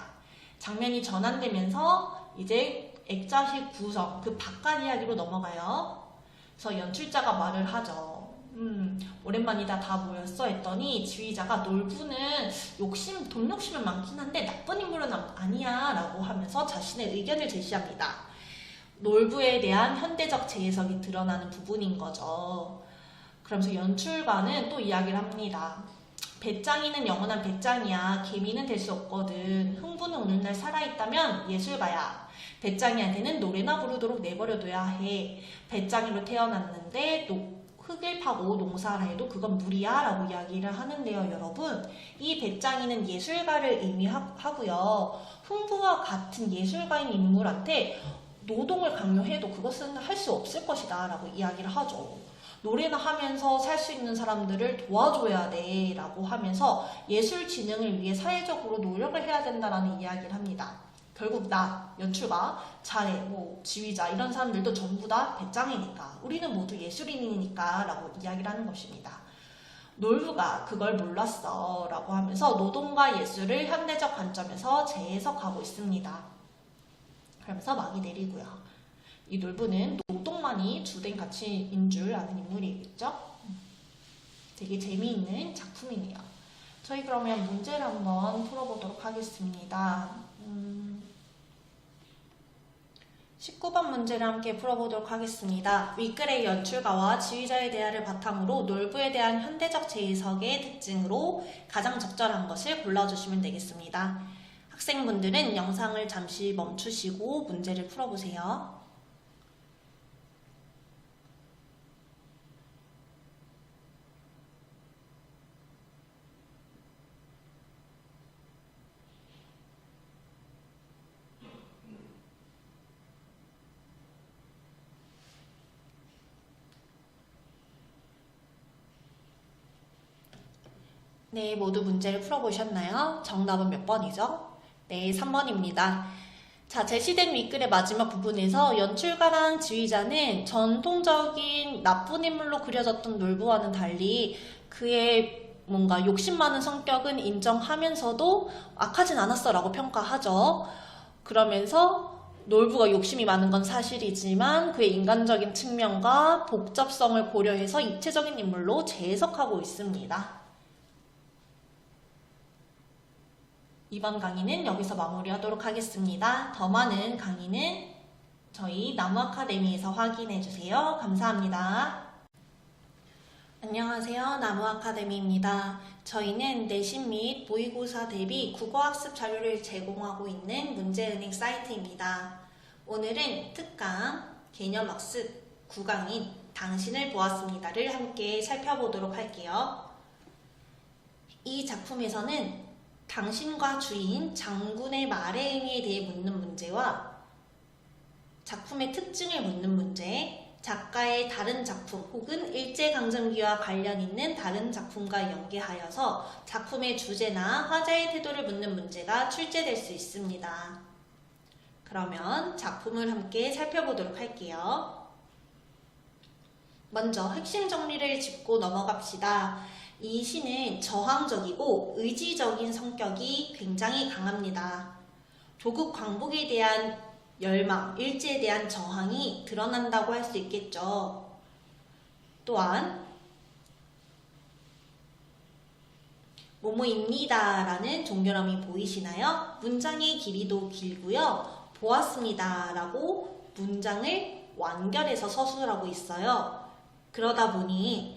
장면이 전환되면서 이제 액자식 구성, 그 바깥 이야기로 넘어가요. 그래서 연출자가 말을 하죠. 오랜만이다 다 모였어 했더니 지휘자가 놀부는 돈 욕심은 많긴 한데 나쁜 인물은 아니야 라고 하면서 자신의 의견을 제시합니다. 놀부에 대한 현대적 재해석이 드러나는 부분인 거죠. 그러면서 연출가는 또 이야기를 합니다. 배짱이는 영원한 배짱이야. 개미는 될 수 없거든. 흥부는 오늘날 살아있다면 예술가야. 배짱이한테는 노래나 부르도록 내버려둬야 해. 배짱이로 태어났는데 흙을 파고 농사를 해도 그건 무리야 라고 이야기를 하는데요. 여러분 이 배짱이는 예술가를 의미하고요. 흥부와 같은 예술가인 인물한테 노동을 강요해도 그것은 할 수 없을 것이다 라고 이야기를 하죠. 노래나 하면서 살 수 있는 사람들을 도와줘야 돼 라고 하면서 예술 진흥을 위해 사회적으로 노력을 해야 된다라는 이야기를 합니다. 결국 연출가, 자네, 지휘자 이런 사람들도 전부 다 배짱이니까 우리는 모두 예술인이니까 라고 이야기를 하는 것입니다. 놀부가 그걸 몰랐어 라고 하면서 노동과 예술을 현대적 관점에서 재해석하고 있습니다. 그러면서 막이 내리고요. 이 놀부는 노동만이 주된 가치인 줄 아는 인물이겠죠? 되게 재미있는 작품이네요. 저희 그러면 문제를 한번 풀어보도록 하겠습니다. 19번 문제를 함께 풀어보도록 하겠습니다. 윗글의 연출가와 지휘자의 대화를 바탕으로 놀부에 대한 현대적 재해석의 특징으로 가장 적절한 것을 골라주시면 되겠습니다. 학생분들은 영상을 잠시 멈추시고 문제를 풀어보세요. 네, 모두 문제를 풀어보셨나요? 정답은 몇 번이죠? 네, 3번입니다. 자, 제시된 윗글의 마지막 부분에서 연출가랑 지휘자는 전통적인 나쁜 인물로 그려졌던 놀부와는 달리 그의 뭔가 욕심 많은 성격은 인정하면서도 악하진 않았어 라고 평가하죠. 그러면서 놀부가 욕심이 많은 건 사실이지만 그의 인간적인 측면과 복잡성을 고려해서 입체적인 인물로 재해석하고 있습니다. 이번 강의는 여기서 마무리하도록 하겠습니다. 더 많은 강의는 저희 나무 아카데미에서 확인해주세요. 감사합니다. 안녕하세요. 나무 아카데미입니다. 저희는 내신 및 모의고사 대비 국어학습 자료를 제공하고 있는 문제은행 사이트입니다. 오늘은 특강 개념학습 9강인 당신을 보았습니다를 함께 살펴보도록 할게요. 이 작품에서는 당신과 주인 장군의 말의 의미에 대해 묻는 문제와 작품의 특징을 묻는 문제, 작가의 다른 작품 혹은 일제강점기와 관련 있는 다른 작품과 연계하여서 작품의 주제나 화자의 태도를 묻는 문제가 출제될 수 있습니다. 그러면 작품을 함께 살펴보도록 할게요. 먼저 핵심 정리를 짚고 넘어갑시다. 이 시는 저항적이고 의지적인 성격이 굉장히 강합니다. 조국 광복에 대한 열망, 일제에 대한 저항이 드러난다고 할 수 있겠죠. 또한 뭐뭐입니다 라는 종결음이 보이시나요? 문장의 길이도 길고요. 보았습니다 라고 문장을 완결해서 서술하고 있어요. 그러다 보니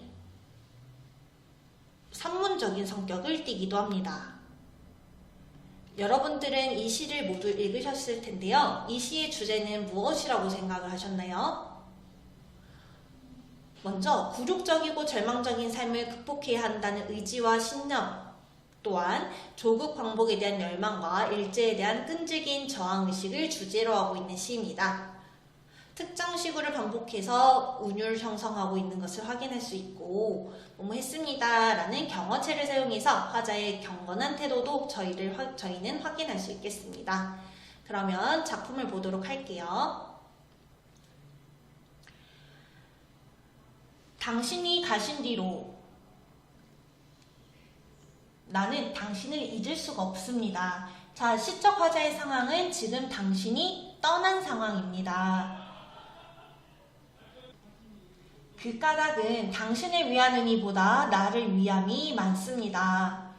산문적인 성격을 띠기도 합니다. 여러분들은 이 시를 모두 읽으셨을 텐데요. 이 시의 주제는 무엇이라고 생각을 하셨나요? 먼저 굴욕적이고 절망적인 삶을 극복해야 한다는 의지와 신념, 또한 조국 광복에 대한 열망과 일제에 대한 끈질긴 저항의식을 주제로 하고 있는 시입니다. 특정 시구를 반복해서 운율 형성하고 있는 것을 확인할 수 있고 뭐뭐 했습니다 라는 경어체를 사용해서 화자의 경건한 태도도 저희는 확인할 수 있겠습니다. 그러면 작품을 보도록 할게요. 당신이 가신 뒤로 나는 당신을 잊을 수가 없습니다. 자, 시적 화자의 상황은 지금 당신이 떠난 상황입니다. 그 까닭은 당신을 위한 의미보다 나를 위함이 많습니다.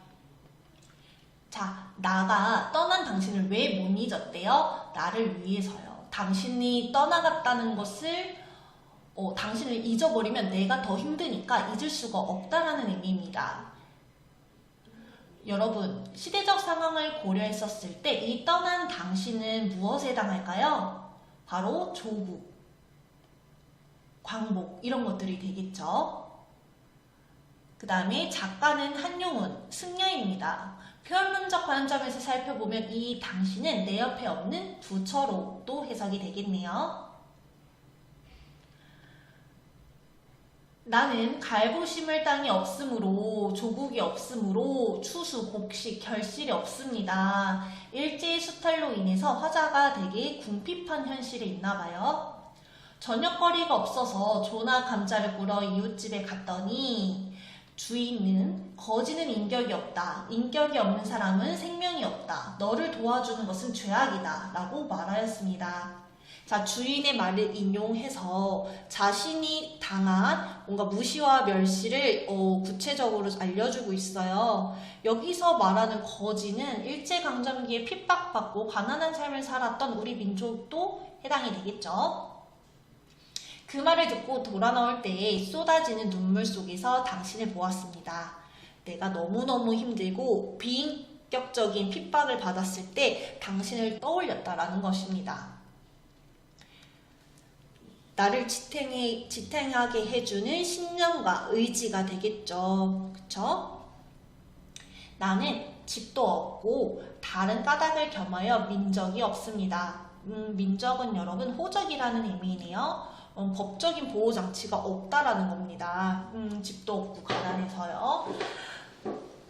자, 나가 떠난 당신을 왜 못 잊었대요? 나를 위해서요. 당신이 떠나갔다는 것을 당신을 잊어버리면 내가 더 힘드니까 잊을 수가 없다라는 의미입니다. 여러분, 시대적 상황을 고려했었을 때 이 떠난 당신은 무엇에 해당할까요? 바로 조국, 광복 이런 것들이 되겠죠. 그 다음에 작가는 한용운, 승려입니다. 표현론적 관점에서 살펴보면 이 당신은 내 옆에 없는 부처로도 해석이 되겠네요. 나는 갈고 심을 땅이 없으므로 조국이 없으므로 추수, 곡식, 결실이 없습니다. 일제의 수탈로 인해서 화자가 되게 궁핍한 현실에 있나봐요. 저녁거리가 없어서 조나 감자를 꾸러 이웃집에 갔더니 주인은 거지는 인격이 없다. 인격이 없는 사람은 생명이 없다. 너를 도와주는 것은 죄악이다. 라고 말하였습니다. 자, 주인의 말을 인용해서 자신이 당한 뭔가 무시와 멸시를 구체적으로 알려주고 있어요. 여기서 말하는 거지는 일제강점기에 핍박받고 가난한 삶을 살았던 우리 민족도 해당이 되겠죠. 그 말을 듣고 돌아 나올 때에 쏟아지는 눈물 속에서 당신을 보았습니다. 내가 너무너무 힘들고 비인격적인 핍박을 받았을 때 당신을 떠올렸다라는 것입니다. 나를 지탱하게 해주는 신념과 의지가 되겠죠. 그쵸? 나는 집도 없고 다른 까닭을 겸하여 민적이 없습니다. 민적은 여러분 호적이라는 의미이네요. 법적인 보호장치가 없다라는 겁니다. 집도 없고 가난해서요.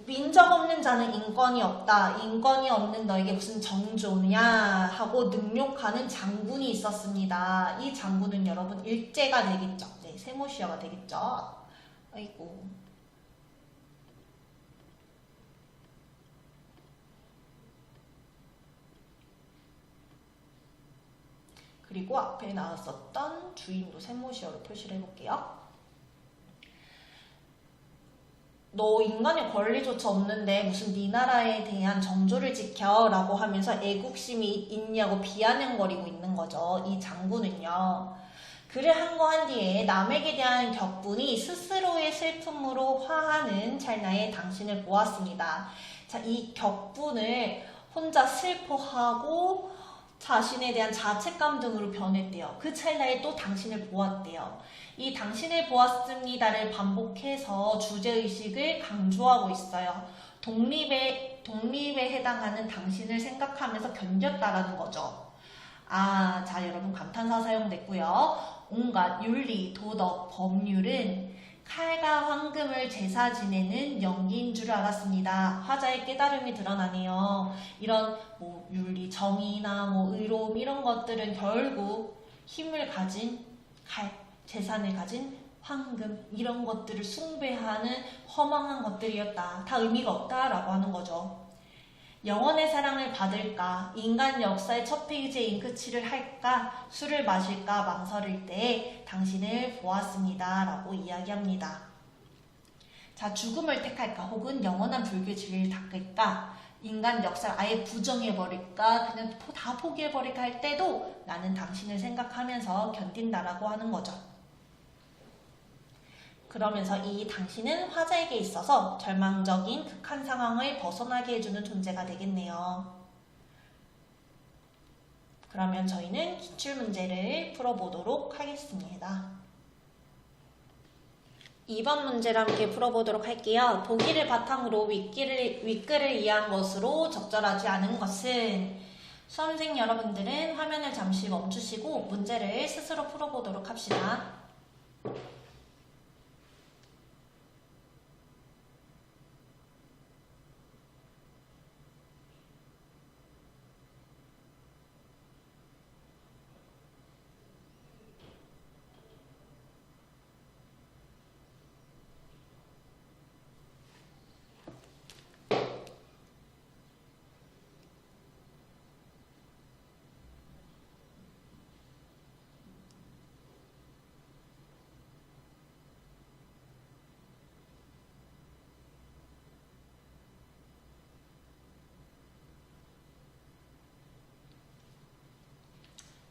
민적 없는 자는 인권이 없다. 인권이 없는 너에게 무슨 정조냐 하고 능욕하는 장군이 있었습니다. 이 장군은 여러분 일제가 되겠죠. 네, 세모시아가 되겠죠. 아이고. 그리고 앞에 나왔었던 주인도 세모시어로 표시를 해볼게요. 너 인간의 권리조차 없는데 무슨 네 나라에 대한 정조를 지켜 라고 하면서 애국심이 있냐고 비아냥거리고 있는 거죠. 이 장군은요. 글을 한 거 한 뒤에 남에게 대한 격분이 스스로의 슬픔으로 화하는 찰나에 당신을 보았습니다. 자, 이 격분을 혼자 슬퍼하고 자신에 대한 자책감 등으로 변했대요. 그 찰나에 또 당신을 보았대요. 이 당신을 보았습니다를 반복해서 주제의식을 강조하고 있어요. 독립에 해당하는 당신을 생각하면서 견뎠다라는 거죠. 아, 자, 여러분 감탄사 사용됐고요. 온갖 윤리, 도덕, 법률은 칼과 황금을 제사 지내는 연기인 줄 알았습니다. 화자의 깨달음이 드러나네요. 이런 뭐 윤리, 정의나 뭐 의로움 이런 것들은 결국 힘을 가진 칼, 재산을 가진 황금 이런 것들을 숭배하는 허망한 것들이었다. 다 의미가 없다라고 하는 거죠. 영원의 사랑을 받을까? 인간 역사의 첫 페이지에 잉크칠을 할까? 술을 마실까? 망설일 때 당신을 보았습니다. 라고 이야기합니다. 자, 죽음을 택할까? 혹은 영원한 불교의 진리를 닦을까? 인간 역사를 아예 부정해버릴까? 그냥 다 포기해버릴까 할 때도 나는 당신을 생각하면서 견딘다라고 하는 거죠. 그러면서 이 당신은 화자에게 있어서 절망적인 극한 상황을 벗어나게 해주는 존재가 되겠네요. 그러면 저희는 기출문제를 풀어보도록 하겠습니다. 2번 문제를 함께 풀어보도록 할게요. 보기를 바탕으로 윗글을 이해한 것으로 적절하지 않은 것은 수험생 여러분들은 화면을 잠시 멈추시고 문제를 스스로 풀어보도록 합시다.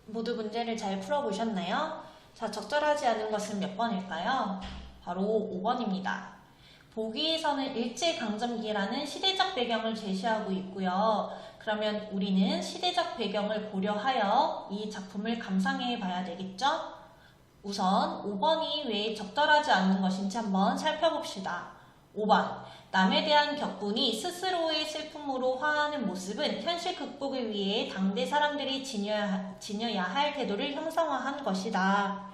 모두 문제를 잘 풀어보셨나요? 자, 적절하지 않은 것은 몇 번일까요? 바로 5번입니다. 보기에서는 일제강점기라는 시대적 배경을 제시하고 있고요. 그러면 우리는 시대적 배경을 고려하여 이 작품을 감상해 봐야 되겠죠? 우선 5번이 왜 적절하지 않는 것인지 한번 살펴봅시다. 5번. 남에 대한 격분이 스스로의 슬픔으로 화하는 모습은 현실 극복을 위해 당대 사람들이 지녀야 할 태도를 형상화한 것이다.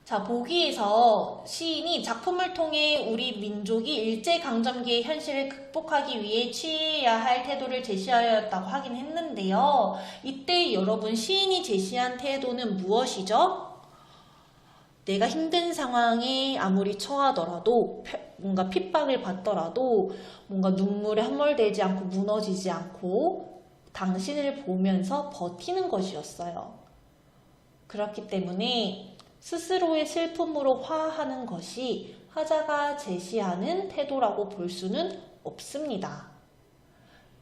자, 보기에서 시인이 작품을 통해 우리 민족이 일제강점기의 현실을 극복하기 위해 취해야 할 태도를 제시하였다고 하긴 했는데요. 이때 여러분 시인이 제시한 태도는 무엇이죠? 내가 힘든 상황에 아무리 처하더라도 뭔가 핍박을 받더라도 뭔가 눈물에 함몰되지 않고 무너지지 않고 당신을 보면서 버티는 것이었어요. 그렇기 때문에 스스로의 슬픔으로 화하는 것이 화자가 제시하는 태도라고 볼 수는 없습니다.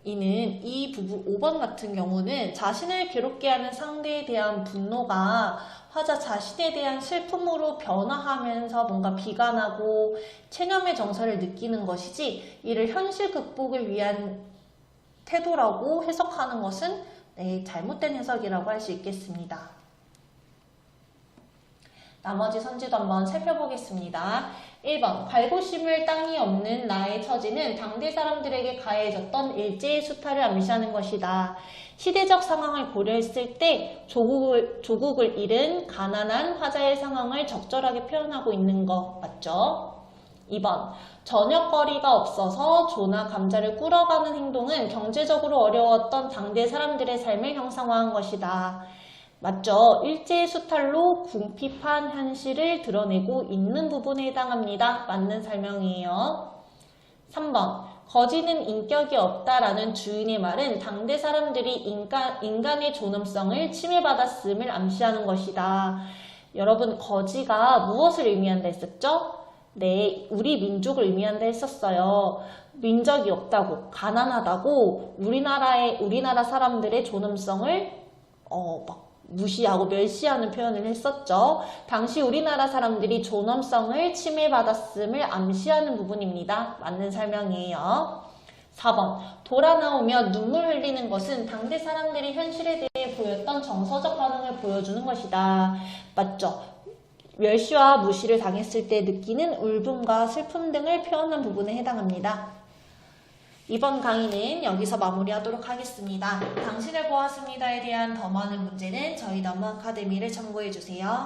이는 이 부분 5번 같은 경우는 자신을 괴롭게 하는 상대에 대한 분노가 화자 자신에 대한 슬픔으로 변화하면서 뭔가 비관하고 체념의 정서를 느끼는 것이지 이를 현실 극복을 위한 태도라고 해석하는 것은 잘못된 해석이라고 할 수 있겠습니다. 나머지 선지도 한번 살펴보겠습니다. 1번, 갈고 심을 땅이 없는 나의 처지는 당대 사람들에게 가해졌던 일제의 수탈을 암시하는 것이다. 시대적 상황을 고려했을 때 조국을 잃은 가난한 화자의 상황을 적절하게 표현하고 있는 것 맞죠? 2번, 저녁거리가 없어서 조나 감자를 꾸러가는 행동은 경제적으로 어려웠던 당대 사람들의 삶을 형상화한 것이다. 맞죠? 일제의 수탈로 궁핍한 현실을 드러내고 있는 부분에 해당합니다. 맞는 설명이에요. 3번, 거지는 인격이 없다라는 주인의 말은 당대 사람들이 인간의 존엄성을 침해받았음을 암시하는 것이다. 여러분, 거지가 무엇을 의미한다 했었죠? 네, 우리 민족을 의미한다 했었어요. 민족이 없다고, 가난하다고, 우리나라 사람들의 존엄성을 막 무시하고 멸시하는 표현을 했었죠. 당시 우리나라 사람들이 존엄성을 침해받았음을 암시하는 부분입니다. 맞는 설명이에요. 4번, 돌아 나오며 눈물 흘리는 것은 당대 사람들이 현실에 대해 보였던 정서적 반응을 보여주는 것이다. 맞죠? 멸시와 무시를 당했을 때 느끼는 울분과 슬픔 등을 표현한 부분에 해당합니다. 이번 강의는 여기서 마무리하도록 하겠습니다. 당신을 보았습니다에 대한 더 많은 문제는 저희 너무 아카데미를 참고해주세요.